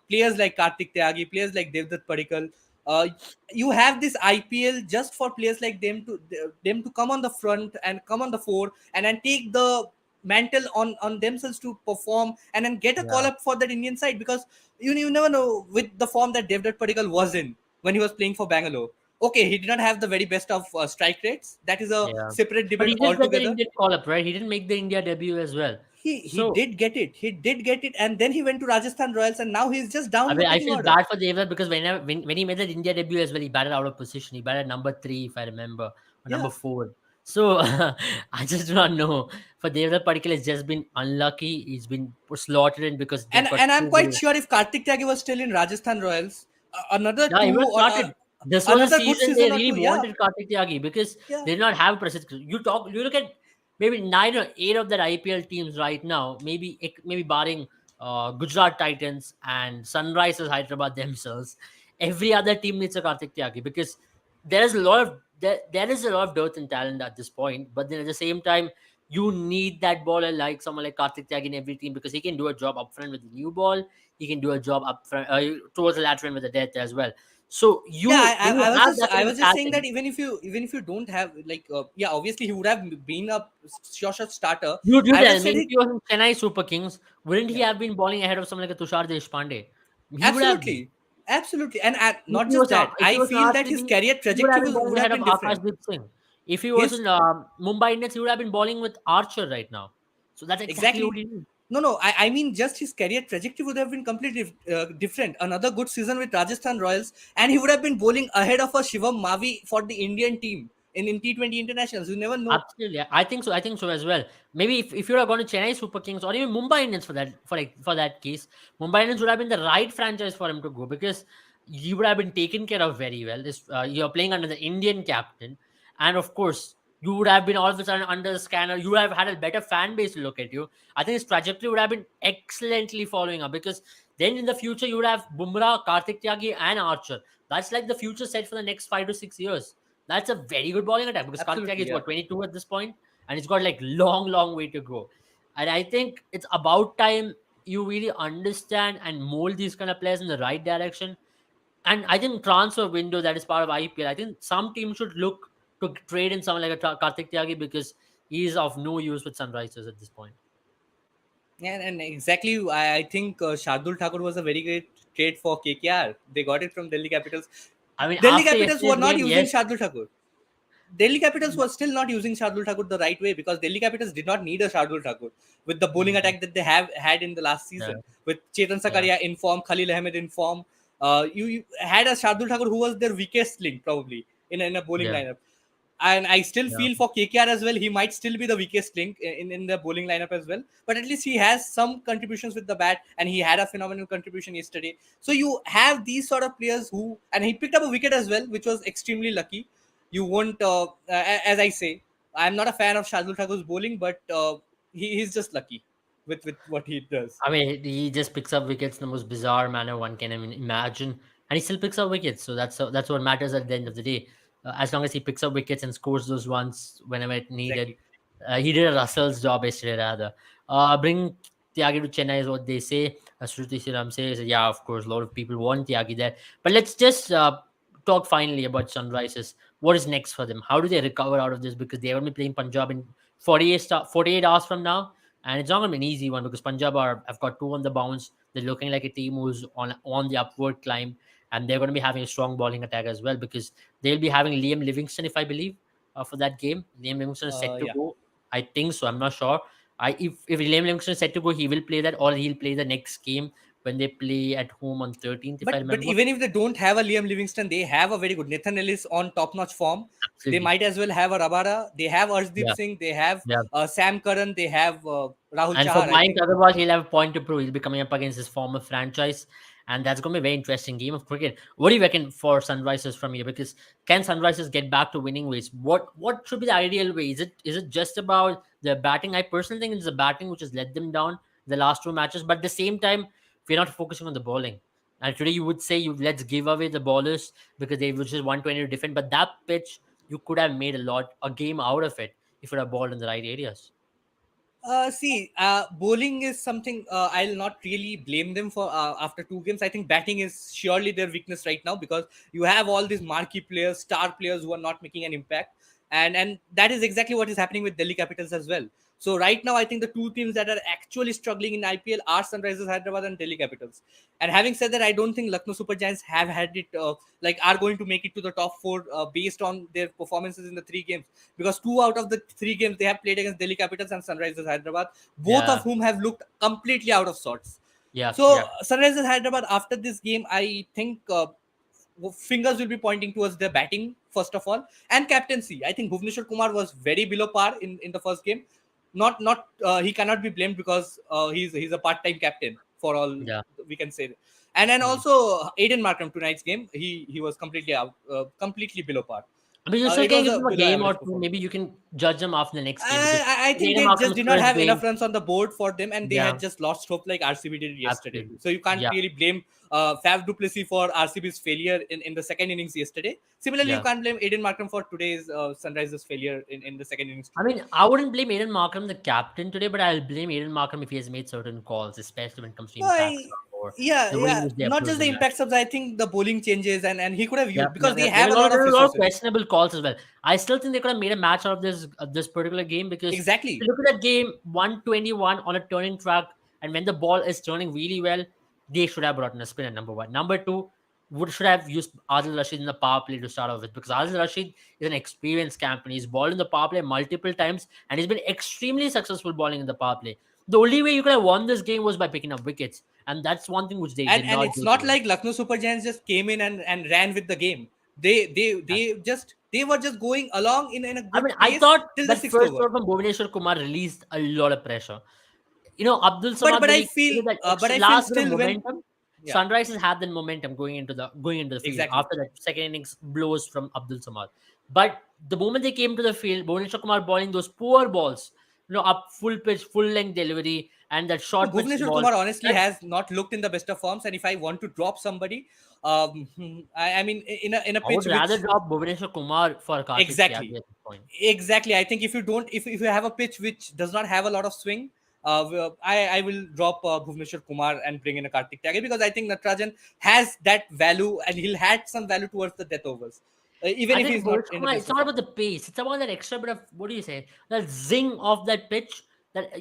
players like Kartik Tyagi, players like Devdutt Padikkal, uh, you have this IPL just for players like them to come on the front and come on the fore and take the mantle on themselves to perform and then get a call Yeah, up for that Indian side, because you never know with the form that Devdutt Padikkal was in when he was playing for Bangalore. Okay, he did not have the very best of strike rates. That is a yeah. separate But debate he did get the altogether. Indian call up, right? He didn't make the India debut as well. He So did get it. He did get it, and then he went to Rajasthan Royals, and now he's just down I in the mean, I pecking feel order. bad for Devra because when he made that India debut as well, he batted out of position. He batted number three, if I remember, or Yeah, number four. So I just do not know. For Devra particular, it's just been unlucky. He's been slaughtered in because they've got and I'm too quite good. sure if Kartik Tyagi was still in Rajasthan Royals, another Yeah, he two would have or started. This was a another good season they season or really two, yeah, wanted Kartik Tyagi because yeah. they did not have Prasidh. You look at maybe 9 or 8 of that IPL teams right now. Maybe barring Gujarat Titans and Sunrisers Hyderabad themselves. every other team needs a Karthik Tyagi, because there is a lot of dearth in talent at this point. But then at the same time, you need that baller like someone like Karthik Tyagi in every team, because he can do a job up front with the new ball. He can do a job up front towards the lateral end with the death as well. So Yeah, when you have that I sort of was just saying that talent, even if you don't have like yeah, obviously he would have been a sure shot starter. you I tell was me, said if he he was in Chennai Super Kings, wouldn't he yeah, have been bowling ahead of someone like a Tushar Deshpande? He would have been. absolutely, absolutely, and If not he just was that, if I he was in feel that his RCB, career he would have trajectory been bowling would have ahead of been different. Akashdeep Singh. If he was His in Mumbai Indians, he would have been bowling with Archer right now. So that's exactly what exactly. he needs. No, I mean just his career trajectory would have been completely different. Another good season with Rajasthan Royals, and he would have been bowling ahead of a Shivam Mavi for the Indian team in T20 internationals. You never know. Absolutely, I think so. I think so as well. Maybe if you would have gone to Chennai Super Kings or even Mumbai Indians for that case, Mumbai Indians would have been the right franchise for him to go, because you would have been taken care of very well. This you're playing under the Indian captain, and of course you would have been all of a sudden under the scanner. You would have had a better fan base to look at you. I think his trajectory would have been excellently following up, because then in the future you would have Bumrah, Karthik Tyagi, and Archer. That's like the future set for the next 5 to 6 years. That's a very good bowling attack, because Karthik Absolutely, is yeah. what, 22 at this point, and he's got like long way to go. And I think it's about time you really understand and mold these kind of players in the right direction. And I think transfer window that is part of IPL, I think some teams should look to trade in someone like a Karthik Tyagi, because he is of no use with Sunrisers at this point. And exactly, I think Shardul Thakur was a very great trade for KKR. They got it from Delhi Capitals. I mean, Delhi after Capitals were yesterday's not game, using yes, Shardul Thakur. Delhi Capitals was still not using Shardul Thakur the right way because Delhi Capitals did not need a Shardul Thakur with the bowling Mhm. attack that they have had in the last Yeah, season with Chetan yeah, Sakaria in form, Khalil Ahmed in form. You had a Shardul Thakur who was their weakest link probably in a bowling yeah, lineup. And I still yeah. feel for KKR as well, he might still be the weakest link in the bowling lineup as well. But at least he has some contributions with the bat, and he had a phenomenal contribution yesterday. So you have these sort of players who, and he picked up a wicket as well, which was extremely lucky. You won't, as I say, I'm not a fan of Shardul Thakur's bowling, but he's just lucky with what he does. I mean, he just picks up wickets in the most bizarre manner one can even imagine, and he still picks up wickets. So that's what matters at the end of the day. As long as he picks up wickets and scores those ones whenever it needed, Exactly. he did a Russell's job yesterday rather. Bring Tyagi to Chennai is what they say. Shruti Siram says, yeah, of course, a lot of people want Tyagi there. But let's just talk finally about Sunrisers. What is next for them? How do they recover out of this? Because they're going to be playing Punjab in 48 hours from now, and it's not going to be an easy one, because Punjab have got two on the bounce. They're looking like a team who's on the upward climb, and they're going to be having a strong bowling attack as well, because they'll be having Liam Livingston, if I believe, for that game. Liam Livingston is set to Yeah. go. I think so. I'm not sure. If Liam Livingston is set to go, he will play that, or he'll play the next game when they play at home on 13th, if I But remember. even if they don't have a Liam Livingston, they have a very good Nathan Ellis on top notch form. They Absolutely. might as well have a Rabada. They have Arshdeep Yeah. Singh. They have Yeah. Sam Curran. They have Rahul And for Chahar. I Mike think. Agarwal, he'll have a point to prove. He'll be coming up against his former franchise. And that's going to be a very interesting game of cricket. What do you reckon for Sunrisers from here? Because can Sunrisers get back to winning ways? What should be the ideal way? Is it just about the batting? I personally think it's the batting which has let them down the last two matches. But at the same time, we're not focusing on the bowling. And today you would say you let's give away the bowlers because they were just 120 to defend. But that pitch, you could have made a game out of it if you had bowled in the right areas. See, bowling is something I'll not really blame them for after two games. I think batting is surely their weakness right now because you have all these marquee players, star players who are not making an impact, and that is exactly what is happening with Delhi Capitals as well. So right now, I think the two teams that are actually struggling in IPL are Sunrisers Hyderabad and Delhi Capitals. And having said that, I don't think Lucknow Super Giants have had it like are going to make it to the top four based on their performances in the three games because two out of the three games they have played against Delhi Capitals and Sunrisers Hyderabad, both of Yeah, whom have looked completely out of sorts. yeah, So yeah. Sunrisers Hyderabad after this game, I think fingers will be pointing towards their batting first of all and captaincy. I think Bhuvneshwar Kumar was very below par in the first game. Not he cannot be blamed because he's a part-time captain for all Yeah. we can say. And then Mm. also Aiden Markham tonight's game, he was completely out, completely below par. I mean, you still It can was give a them a below game or average two. performance. Maybe you can judge them after the next game because I think Aiden they just Markram's did not first have game. enough runs on the board for them, and they Yeah, had just lost hope like RCB did yesterday. absolutely. So you can't Yeah, really blame Faf du Plessis for RCB's failure in the second innings yesterday. Similarly, you yeah. can't blame Aiden Markram for today's Sunrisers failure in the second innings I today. mean, I wouldn't blame Aiden Markram, the captain, today, but I'll blame Aiden Markram if he has made certain calls, especially when it comes to No, impact stuff or yeah, the way in yeah. which they Not approach just the the match. impact subs. I think the bowling changes, and he could have Yeah, used yeah, because they yeah. There have were a lot of there were a lot of resources. questionable calls as well. I still think they could have made a match out of this particular game because if you Exactly. look at that game, 121 on a turning track, and when the ball is turning really well, they should have brought in a spin at number one. Number two, would should have used Adil Rashid in the power play to start off with because Adil Rashid is an experienced captain. He's bowled in the power play multiple times and he's been extremely successful bowling in the power play. The only way you could have won this game was by picking up wickets, and that's one thing which they did And not it's do not today. like Lucknow Super Giants just came in and ran with the game. They were just going along in a I good mean, I pace thought till the that sixth first over. over from Bhuvaneshwar Kumar released a lot of pressure. Abdul Samad But when I he feel created that but extra I feel last bit of still when momentum, yeah, Sunrisers had that momentum going into the field exactly. after that second innings blows from Abdul Samad. But the moment they came to the field, Bhuvaneshwar Kumar bowling those poor balls, up full pitch, full length delivery, and that No, short pitch Bhuvneshwar ball. Kumar honestly That has not looked in the best of forms, and if I want to drop somebody, I mean in a I would pitch rather which drop Bhuvaneshwar Kumar for Kartik Tyagi exactly at this point. exactly. I think if you don't, if you have a pitch which does not have a lot of swing, I will drop Bhuvneshwar Kumar and bring in a Kartik Tyagi because I think Natarajan has that value and he'll had some value towards the death overs, even I if think he's not Bhuvaneshwar in the Kumar, best it's of not form. about the pace. It's about that extra bit of what do you say? That zing of that pitch. That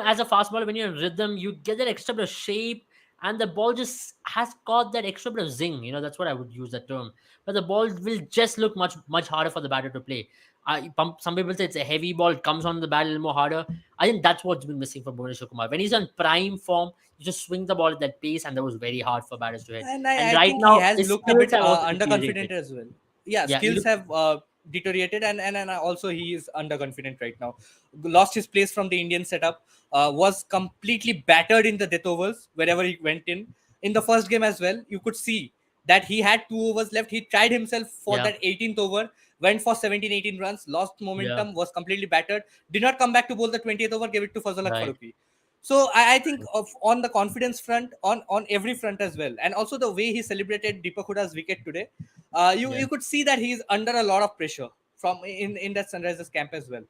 as a fast bowler, when you're in rhythm, you get that extra bit of shape, and the ball just has got that extra bit of zing. That's what I would use that term. But the ball will just look much much harder for the batter to play. Some people say it's a heavy ball. It comes on the bat a little more harder. I think that's what's been missing for Bhuvaneshwar Kumar. When he's on prime form, you just swing the ball at that pace, and that was very hard for batters to hit. And And I right think he now, has his looked a skills bit have also underconfident deteriorated. as well. Yeah, Yeah, you skills look. have deteriorated, and also he is underconfident right now. Lost his place from the Indian setup. Was completely battered in the death overs wherever he went in. In the first game as well, you could see that he had 2 overs left. He tried himself for Yeah, that 18th over, went for 17, 18 runs, lost yeah. momentum, was completely battered. Did not come back to bowl the 20th over, gave it to Fazal Haq Right. Faruqi. So I think of on the confidence front, on every front as well, and also the way he celebrated Deepak Huda's wicket today, Yeah. you could see that he's under a lot of pressure from in that Sunrisers camp as well.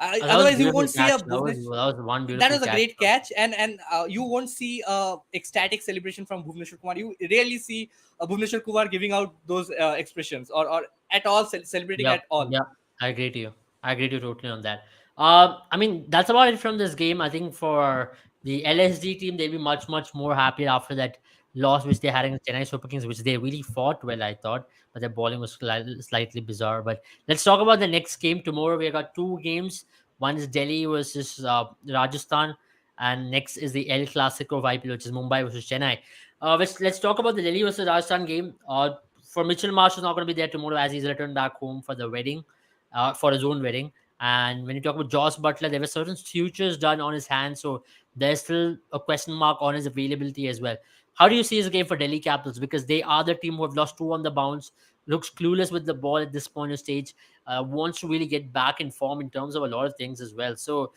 That was a Otherwise, you beautiful won't see catch. a That Bhuvnesh. was one That beautiful was a catch. great catch, and you won't see ecstatic celebration from Bhuvneshwar Kumar. You rarely see Bhuvneshwar Kumar giving out those expressions or at all celebrating Yep. at all. Yeah. I agree to you. I agree to you totally on that. I mean, that's about it from this game. I think for the LSD team, they'll be much, much more happy after that loss which they had in Chennai Super Kings, which they really fought well, I thought, but their bowling was slightly bizarre. But let's talk about the next game tomorrow. We got two games. One is Delhi versus Rajasthan, and next is the El Clasico of IPL, which is Mumbai versus Chennai. Let's talk about the Delhi versus Rajasthan game. For Mitchell Marsh is not going to be there tomorrow as he's returned back home for the wedding, for his own wedding. And when you talk about Josh Butler, there were certain sutures done on his hand, so there's still a question mark on his availability as well. How do you see his game for Delhi Capitals? Because they are the team who have lost two on the bounce, looks clueless with the ball at this point of stage, wants to really get back in form in terms of a lot of things as well. So,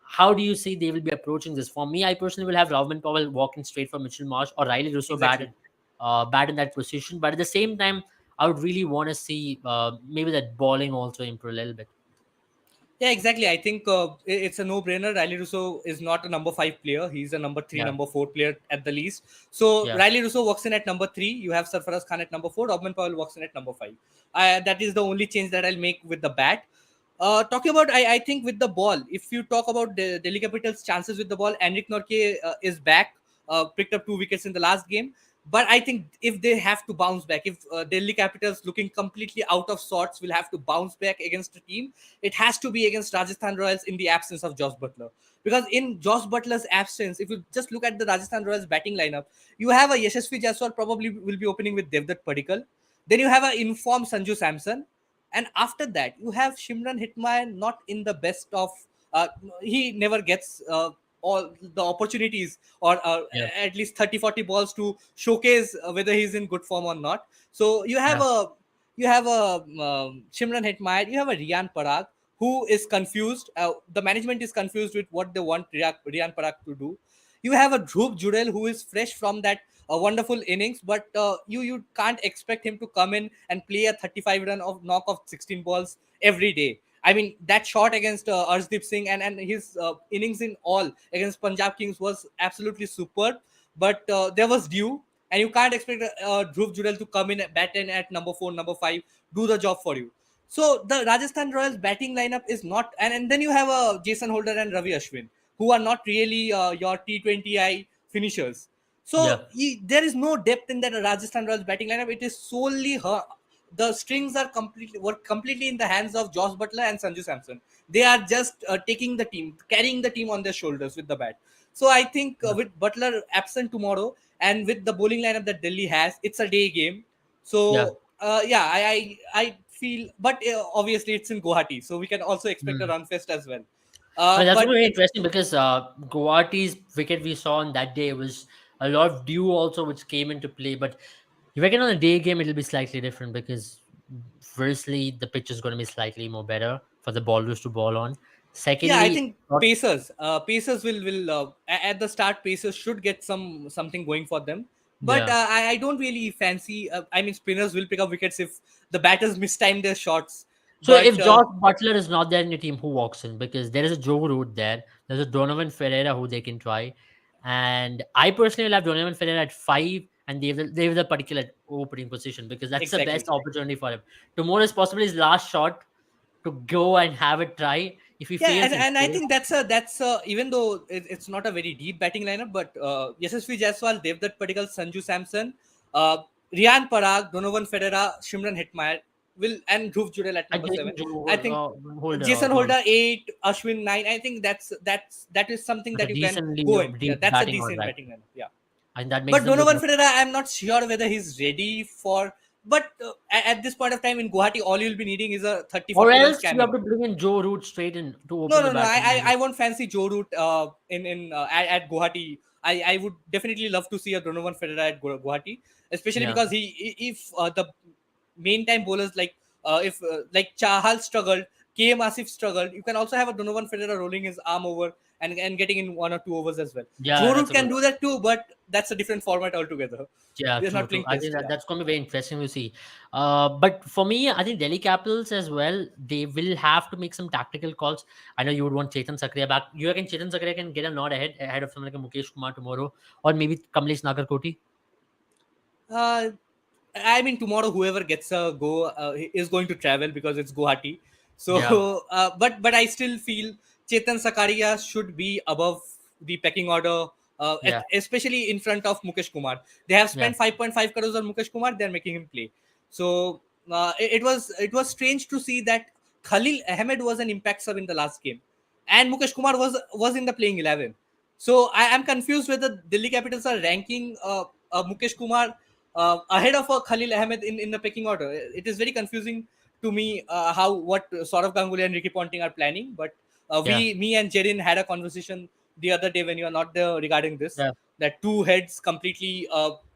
how do you see they will be approaching this? For me, I personally will have Rovman Powell walking straight for Mitchell Marsh or Riley Russo Exactly. bat in that position. But at the same time, I would really want to see maybe that bowling also improve a little bit. Yeah, exactly. I think it's a no-brainer. Riley Russo is not a number five player. He's a number three, Yeah, number four player at the least. So yeah, Riley Russo walks in at number three. You have Sarfaraz Khan at number four. Robin Powell walks in at number five. That is the only change that I'll make with the bat. Talking about, I think with the ball, if you talk about the Delhi Capitals' chances with the ball, Enric Norke is back, picked up 2 wickets in the last game. But I think if they have to bounce back, if Delhi Capitals looking completely out of sorts will have to bounce back against a team, it has to be against Rajasthan Royals in the absence of Josh Butler. Because in Josh Butler's absence, if you just look at the Rajasthan Royals batting lineup, you have a Yashasvi Jaiswal probably will be opening with Devdutt Padikkal. Then you have an informed Sanju Samson, and after that you have Shimran Hitmayer not in the best of. Uh, he never gets all the opportunities or yeah, at least 30, 40 balls to showcase whether he's in good form or not. So you have yeah. You have a Shimran Hetmeyer, you have a Rian Parag who is confused. The management is confused with what they want Rian Parag to do. You have a Dhruv Jurel who is fresh from that wonderful innings, but you can't expect him to come in and play a 35 run of knock of 16 balls every day. I mean, that shot against Arshdeep Singh and his innings in all against Punjab Kings was absolutely superb. But there was due, and you can't expect Dhruv Jurel to come in at bat in at number 4, number 5, do the job for you. So the Rajasthan Royals batting lineup is not, and then you have Jason Holder and Ravi Ashwin, who are not really your T20I finishers. Yeah, So there is no depth in that Rajasthan Royals batting lineup. It is solely her. The strings are completely in the hands of Josh Butler and Sanju Samson. They are just taking the team, carrying the team on their shoulders with the bat. So I think yeah, with Butler absent tomorrow and with the bowling lineup that Delhi has, it's a day game. yeah. So yeah, I feel, but obviously it's in Guwahati, so we can also expect a Mm. run fest as well. That's But going to be interesting because Guwahati's wicket we saw on that day was a lot of dew also, which came into play. But you reckon on a day game it'll be slightly different because firstly the pitch is going to be slightly more better for the bowlers to ball on. yeah, I Secondly, think Pacers will at the start. Pacers should get something going for them. But yeah. I don't really fancy. I mean, spinners will pick up wickets if the batters mistime their shots. So But if Josh Butler is not there in your team, who walks in? Because there is a Joe Root there. There's a Donovan Ferreira who they can try. And I personally will have Donovan Ferreira at 5 and they have the particular opening position because that's the best exactly. opportunity for him. Tomorrow is possibly his last shot to go and have a try. If he Yeah, fails, he and I fails. think that's even though it's not a very deep batting lineup, but Yashasvi Jaiswal, Devdutt Padikkal, Sanju Samson, uh, Rian Parag, Donovan Ferreira, Shimran Hetmeyer will and Dhruv Jurel at I number think 7. I Joe think Holder Jason also Holder 8, Ashwin 9. I think that is something has a that you can decently go in. Yeah, deep that's a batting order, decent right? batting lineup. Yeah. And that makes But them look Donovan more. Ferreira, I'm not sure whether he's ready for. But at this point of time in Guwahati, all you'll be needing is a 30, Or 40 runs else you have cannon. to bring in Joe Root straight in to No, open the no, no. batting lineup. I won't fancy Joe Root in at Guwahati. I would definitely love to see a Donovan Ferreira at Guwahati, especially Yeah. because if the main time bowlers like if like Chahal struggled, KM Asif struggled, you can also have a Donovan Ferreira rolling his arm over and getting in 1 or 2 overs as well. Yeah, Joe that's Root a good can do that too, but that's a different format altogether. Yeah, They're true, not true. playing I think test. that Yeah. that's going to be very interesting to see. But for me, I think Delhi Capitals as well, they will have to make some tactical calls. I know you would want Chetan Sakriya back. You reckon Chetan Sakriya can get a nod ahead of someone like a Mukesh Kumar tomorrow, or maybe Kamlesh Nagarkoti? Uh, I mean, tomorrow whoever gets a go is going to travel because it's Guwahati. Yeah, So, but I still feel Chetan Sakaria should be above the pecking order, yeah, especially in front of Mukesh Kumar. They have yeah. spent 5.5 crores on Mukesh Kumar. They're making him play. So it was strange to see that Khalil Ahmed was an impact sub in the last game, and Mukesh Kumar was in the playing 11. So I am confused whether Delhi Capitals are ranking Mukesh Kumar ahead of Khalil Ahmed in the pecking order. It is very confusing to me how what Saurav Ganguly and Ricky Ponting are planning. But Yeah, me and Jerin had a conversation the other day when you are not there regarding this. yeah. That two heads completely.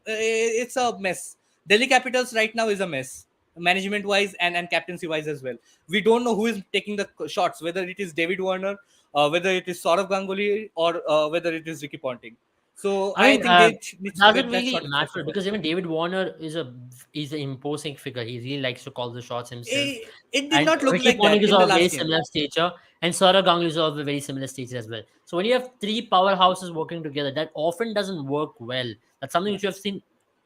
It's a mess. Delhi Capitals right now is a mess, management wise and captaincy wise as well. We don't know who is taking the shots, whether it is David Warner, whether it is Saurav Ganguly, or whether it is Ricky Ponting. So I I mean, think they it needs to doesn't get that really sorted first matter of all. because even David Warner is an imposing figure. He really likes to call the shots himself. It did And not look Ricky like Ponting that is in the of very last game. similar stature, and Saurabh Ganguly is of a very similar stature as well. So when you have three powerhouses working together, that often doesn't work well. That's something Yeah. which you have seen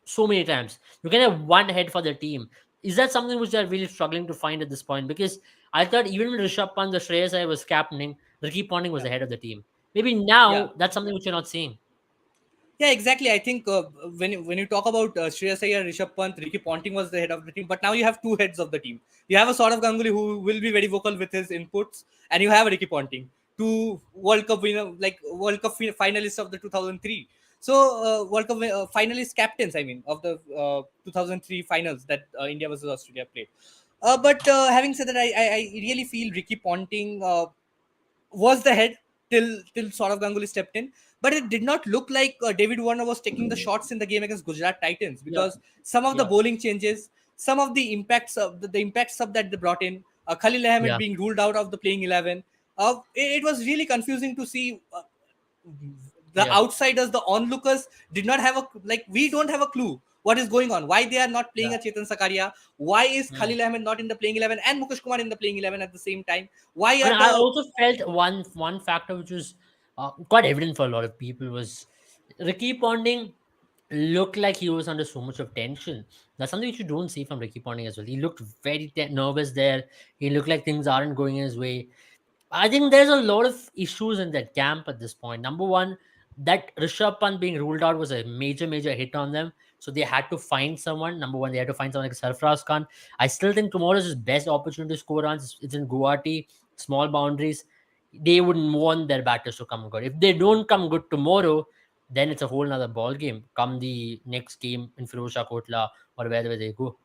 so many times. You can have one head for the team. Is that something which they're really struggling to find at this point? Because I thought even when Rishabh Pant, the Shreyas Iyer was captaining, Ricky Ponting was Yeah. the head of the team. Maybe Yeah. now that's something which you're not seeing. Yeah, exactly. I think when you talk about Shreyas Iyer, Rishabh Pant, Ricky Ponting was the head of the team, but now you have two heads of the team. You have a sort of Ganguly who will be very vocal with his inputs, and you have a Ricky Ponting, two World Cup winner, like World Cup finalists of the 2003. So World Cup finalist captains, I mean, of the 2003 finals that India versus Australia played. But having said that, I really feel Ricky Ponting was the head till Saurav Ganguly stepped in. But it did not look like David Warner was taking the shots in the game against Gujarat Titans Yeah, because some of the yeah, bowling changes. some of the impacts of that they brought in. Khalil Ahmed Yeah, being ruled out of the playing 11. It was really confusing to see. The yeah, outsiders, the onlookers, did not have a like. We don't have a clue what is going on. Why they are not playing yeah. a Chetan Sakaria? Why is Mm. Khalil Ahmed not in the playing 11 and Mukesh Kumar in the playing 11 at the same time? Why And are I the also felt one factor which was quite evident for a lot of people was Ricky Ponting looked like he was under so much of tension. That's something which you don't see from Ricky Ponting as well. He looked very nervous there. He looked like things aren't going his way. I think there's a lot of issues in that camp at this point. Number one, that Rishabh Pant being ruled out was a major hit on them. So they had to find someone. Number one, they had to find someone like Sarfraz Khan. I still think tomorrow's his best opportunity to score runs. It's in Guwahati, small boundaries. They wouldn't want their batters to come good. If they don't come good tomorrow, then it's a whole nother ball game. Come the next game in Firozshah Kotla or wherever they go.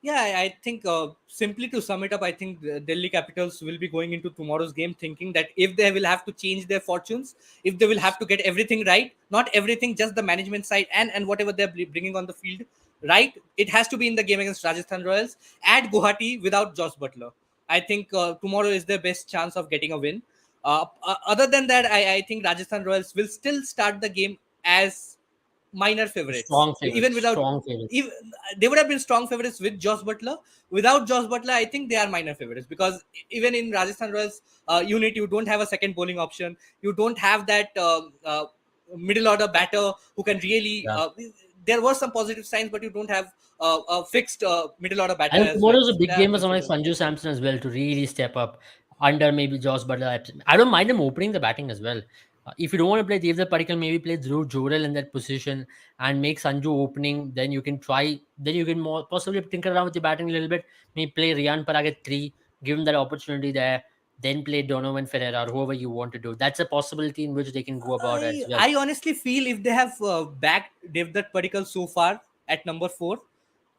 Yeah, I think simply to sum it up, I think the Delhi Capitals will be going into tomorrow's game thinking that if they will have to change their fortunes, if they will have to get everything right, not everything, just the management side and whatever they're bringing on the field, right? It has to be in the game against Rajasthan Royals at Guwahati without Josh Butler. I think tomorrow is their best chance of getting a win. Other than that, I think Rajasthan Royals will still start the game as minor favorites, Strong even favorites. without. Strong favorites. Even, they would have been strong favorites with Josh Butler. Without Josh Butler, I think they are minor favorites because even in Rajasthan Royals unit, you don't have a second bowling option. You don't have that middle order batter who can really. Yeah. There were some positive signs, but you don't have a fixed middle order batter And as well. tomorrow's a So big there are game for someone like concerns. Sanju Samson as well to really step up under maybe Josh Butler. I don't mind him opening the batting as well. If you don't want to play Devdutt Padikkal, maybe play Dhruv Jorel in that position and make Sanju opening. Then you can try. Then you can more possibly tinker around with the batting a little bit. Maybe play Riyan Parag at 3, give him that opportunity there. Then play Donovan Ferreira or whoever you want to do. That's a possibility in which they can go about as well. I honestly feel if they have backed Devdutt Padikkal so far at number 4,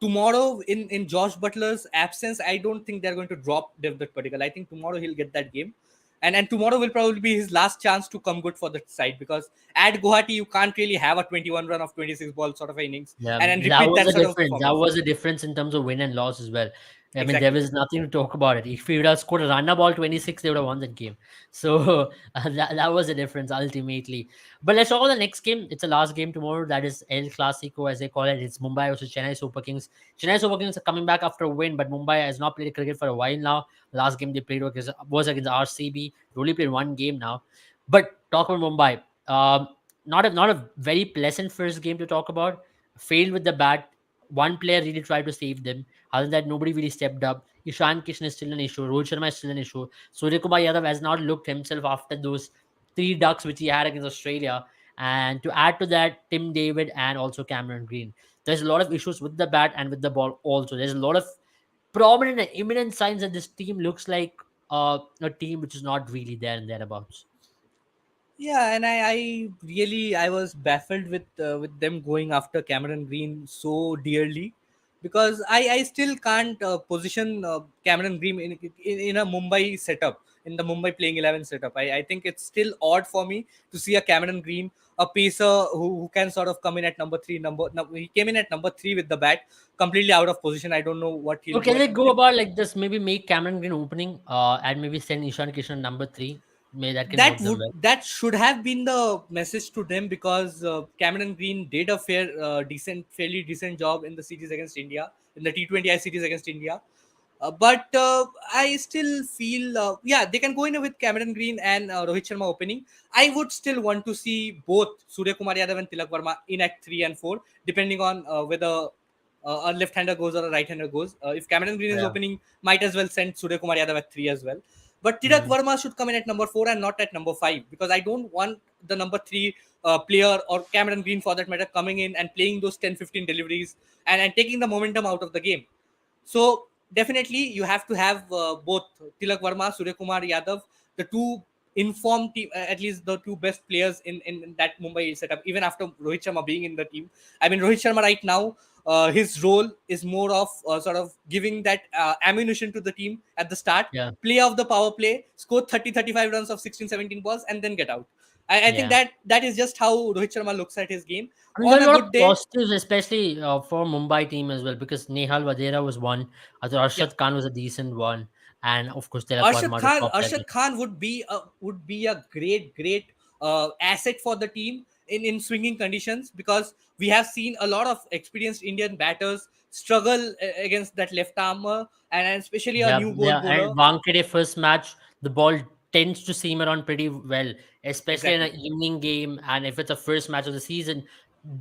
tomorrow in Josh Butler's absence, I don't think they're going to drop Devdutt Padikkal. I think tomorrow he'll get that game. And tomorrow will probably be his last chance to come good for the side because at Guwahati you can't really have a 21 run of 26 ball sort of innings Yeah, and that repeat was that a sort of difference. That performance. was a difference in terms of win and loss as well. I mean, there Exactly. was nothing to talk about it. If we would have scored a run ball 26, they would have won that game. So that was the difference ultimately. But let's talk about the next game. It's the last game tomorrow. That is El Clasico, as they call it. It's Mumbai versus Chennai Super Kings. Chennai Super Kings are coming back after a win, but Mumbai has not played cricket for a while now. Last game they played was against RCB. They only played one game now. But talk about Mumbai. Not a very pleasant first game to talk about. Failed with the bat. One player really tried to save them. Other than that, nobody really stepped up. Ishan Kishan is still an issue. Rohit Sharma is still an issue. Surya Kumar Yadav has not looked himself after those 3 ducks which he had against Australia. And to add to that, Tim David and also Cameron Green. There's a lot of issues with the bat and with the ball also. There's a lot of prominent and imminent signs that this team looks like a team which is not really there and thereabouts. Yeah, and I really I was baffled with them going after Cameron Green so dearly because I still can't position Cameron Green in a Mumbai setup, in the Mumbai playing 11 setup. I think it's still odd for me to see a Cameron Green, a pacer who can sort of come in at number 3. He came in at number 3 with the bat completely out of position. I don't know what So he'll do can at they number go 3. about like this? Maybe make Cameron Green opening, and maybe send Ishan Kishan number 3. Maybe that can work them well. That should have been the message to them because Cameron Green did a fairly decent job in the series against India, in the T20I series against India. But I still feel, yeah, they can go in with Cameron Green and Rohit Sharma opening. I would still want to see both Surya Kumar Yadav and Tilak Varma in Act 3 and 4, depending on whether a left-hander goes or a right-hander goes. If Cameron Green is Yeah. opening, might as well send Surya Kumar Yadav at 3 as well. But Tilak Mhm. Varma should come in at number 4 and not at number 5 because I don't want the number 3 player or Cameron Green for that matter coming in and playing those 10-15 deliveries and taking the momentum out of the game. So definitely you have to have both Tilak Varma, Surya Kumar Yadav, the two informed team, at least the two best players in that Mumbai setup, even after Rohit Sharma being in the team. I mean, Rohit Sharma right now, his role is more of sort of giving that ammunition to the team at the start, Yeah. play off the power play, score 30-35 runs of 16-17 balls, and then get out. I think Yeah. that is just how Rohit Sharma looks at his game. I mean, there On are a a lot of good day, positives, especially for Mumbai team as well, because Nehal Vadera was one. I thought yeah. Arshad Khan was a decent one, and of course Tilak Verma to top that. Arshad Khan would be a great asset for the team in swinging conditions, because we have seen a lot of experienced Indian batters struggle against that left armer, and especially a Yeah, new ball yeah, bowler. and Wankhede first match, the ball tends to seam around pretty well, especially in Exactly. an evening game. And if it's a first match of the season,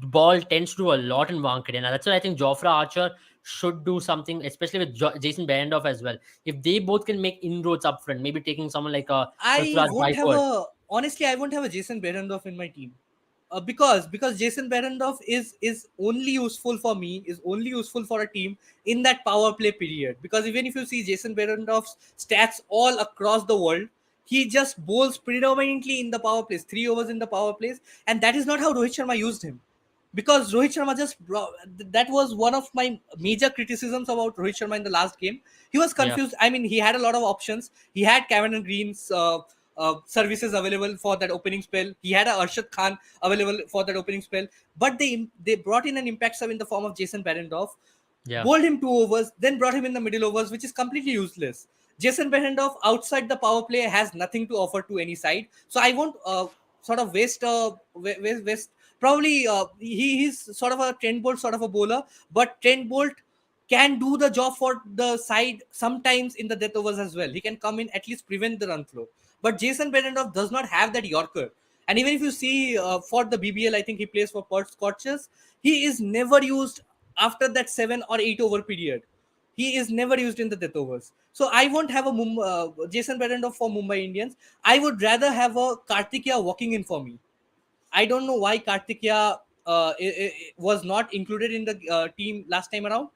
the ball tends to do a lot in Wankhede. And that's why I think Jofra Archer should do something, especially with Jason Behrendorff as well. If they both can make inroads up front, maybe taking someone like I Ruturaj won't have Gaikwad. a honestly, I won't have a Jason Behrendorff in my team, because Jason Behrendorff is only useful for me, is only useful for a team in that power play period. Because even if you see Jason Behrendorff's stats all across the world, he just bowls predominantly in the power plays, 3 overs in the power plays, and that is not how Rohit Sharma used him. Because Rohit Sharma that was one of my major criticisms about Rohit Sharma in the last game. He was Yeah, confused. I mean, he had a lot of options. He had Cameron Green's services available for that opening spell. He had a Arshad Khan available for that opening spell. But they brought in an impact sub in the form of Jason Behrendorff, yeah, bowled him 2 overs, then brought him in the middle overs, which is completely useless. Jason Behrendorff outside the power play has nothing to offer to any side. So I won't sort of waste. Probably he's sort of a Trent Bolt sort of a bowler, but Trent Bolt can do the job for the side sometimes in the death overs as well. He can come in, at least prevent the run flow. But Jason Behrendorff does not have that Yorker. And even if you see for the BBL, I think he plays for Perth Scorchers. He is never used after that 7 or 8 over period. He is never used in the death overs. So I won't have a Jason Behrendorff for Mumbai Indians. I would rather have a Kartikeya walking in for me. I don't know why Kartikeya was not included in the team last time around.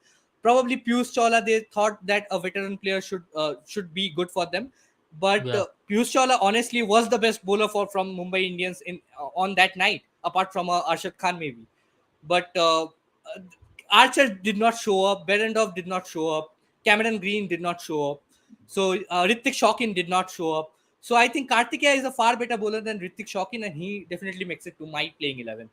Probably Piyush Chawla, they thought that a veteran player should be good for them. But yeah. Piyush Chawla honestly was the best bowler for from Mumbai Indians in on that night, apart from Arshad Khan maybe. But Archer did not show up. Berendorf did not show up. Cameron Green did not show up. So Ritik Shawkin did not show up. So I think Kartikeya is a far better bowler than Ritik Shawkin, and he definitely makes it to my playing 11.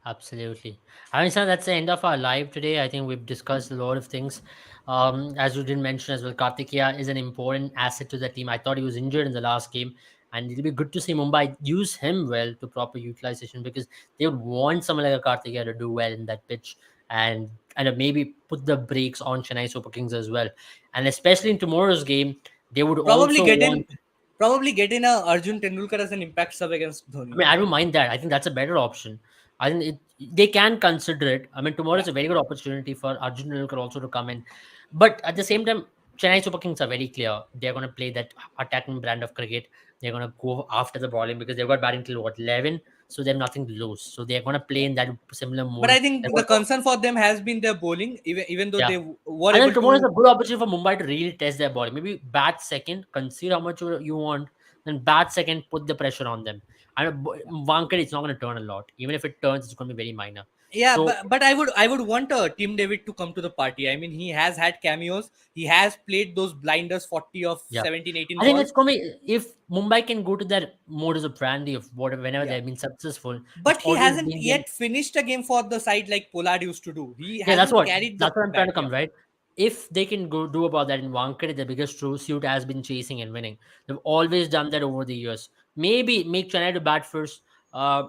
Absolutely. I mean, sir, that's the end of our live today. I think we've discussed a lot of things. As you did mention as well, Kartikeya is an important asset to the team. I thought he was injured in the last game, and it'll be good to see Mumbai use him well to proper utilization, because they would want someone like a Kartikeya to do well in that pitch, and maybe put the brakes on Chennai Super Kings as well. And especially in tomorrow's game, they would Probably also get in, want. probably get in a Arjun Tendulkar as an impact sub against I Dhoni. mean, I don't mind that. I think that's a better option. I think they can consider it. I mean, tomorrow Yeah. is a very good opportunity for Arjun Nilkar also to come in. But at the same time, Chennai Super Kings are very clear. They're going to play that attacking brand of cricket. They're going to go after the bowling, because they've got batting till what, 11? So they have nothing to lose. So they're going to play in that similar But mode. I They're think going the to, concern for them has been their bowling, even though yeah. they were And then able tomorrow is to. a good opportunity for Mumbai to really test their body. Maybe bat second, consider how much you want, then bat second, put the pressure on them. And Wanker, it's not going to turn a lot. Even if it turns, it's going to be very minor. Yeah, So but I would want Tim David to come to the party. I mean, he has had cameos. He has played those blinders 40 of yeah, 17, 18 I think it's balls. going to be, if Mumbai can go to that modus operandi of whatever, whenever Yeah, they've been successful, it's but he always hasn't been them. yet finished a game for the side like Pollard used to do. He Yeah, hasn't carried the that's what I'm trying bat. to come, Yeah, right. If they can go do about that in Wankhede, the biggest true suit has been chasing and winning. They've always done that over the years. Maybe make Chennai to bat first,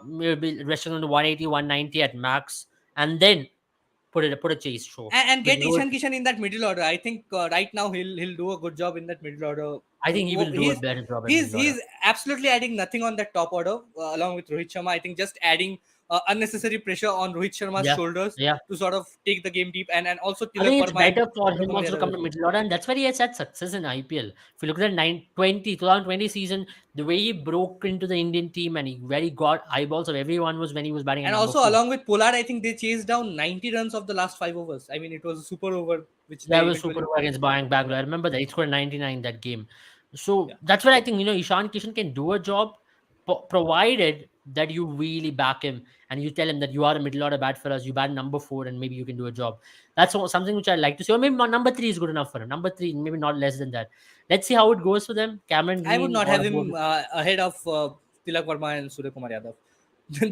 maybe resting on the 180, 190 at max, and then put a chase show and with get Rohit. Ishan Kishan in that middle order. I think right now he'll do a good job in that middle order. I think he will do a He's better job in he's middle order. he's absolutely adding nothing on that top order along with Rohit Sharma. I think just adding unnecessary pressure on Rohit Sharma's Yeah, shoulders yeah. to sort of take the game deep, and also I Tilak think it's Verma and better for Surya him Kumar also to Yadav come as to well. middle order, and that's where he has had success in IPL. If you look at the 2020 season, the way he broke into the Indian team and where he got eyeballs of everyone was when he was batting at And number also four. along with Pollard, I think they chased down 90 runs of the last 5 overs. I mean, it was a super over which That they was super eventually over won. against Bangalore. I remember that he scored 99 that game. So Yeah. that's what I think. Ishan Kishan can do a job, provided that you really back him and you tell him that you are a middle order bat for us. You bat number four, and maybe you can do a job. That's something which I like to see. Or maybe number three is good enough for him. Number three, maybe not less than that. Let's see how it goes for them. Cameron I would Green not or have him ahead of Tilak Verma and Surya Kumar Yadav.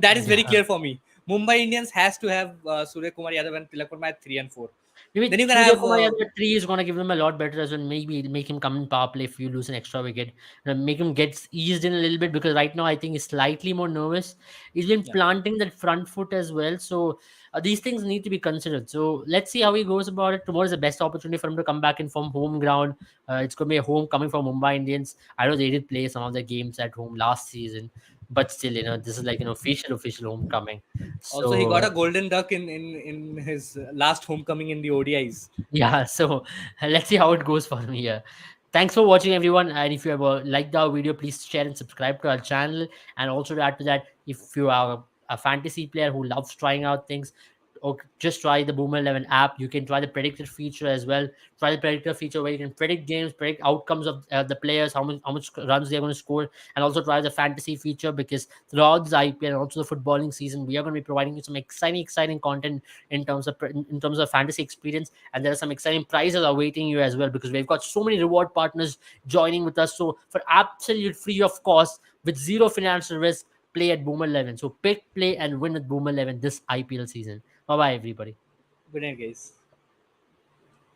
That is very Yeah. clear for me. Mumbai Indians has to have Surya Kumar Yadav and Tilak Verma at 3 and 4. Then Maybe you can Surya have Kumar Yadav at 3 is going to give them a lot better as well. Maybe make him come in power play if you lose an extra wicket. Make him get eased in a little bit because right now I think he's slightly more nervous. He's been yeah. planting that front foot as well. So these things need to be considered. So let's see how he goes about it. Tomorrow is the best opportunity for him to come back in from home ground. It's going to be a homecoming for Mumbai Indians. I know they did play some of the games at home last season, but still, this is like an official homecoming. Also, he got So a golden duck in his last homecoming in the ODIs. yeah, so let's see how it goes for me here. Thanks for watching, everyone. And if you ever liked our video, please share and subscribe to our channel. And also to add to that, if you are a fantasy player who loves trying out things, or just try the Boomer 11 app. You can try the predictor feature as well. Try the predictor feature where you can predict games, predict outcomes of the players, how much runs they're going to score, and also try the fantasy feature because throughout the IPL and also the footballing season, we are going to be providing you some exciting content in terms of fantasy experience, and there are some exciting prizes awaiting you as well because we've got so many reward partners joining with us. So for absolute free of cost with zero financial risk, play at Boomer 11. So pick, play, and win at Boomer 11 this IPL season. Bye bye, everybody. Good night, guys.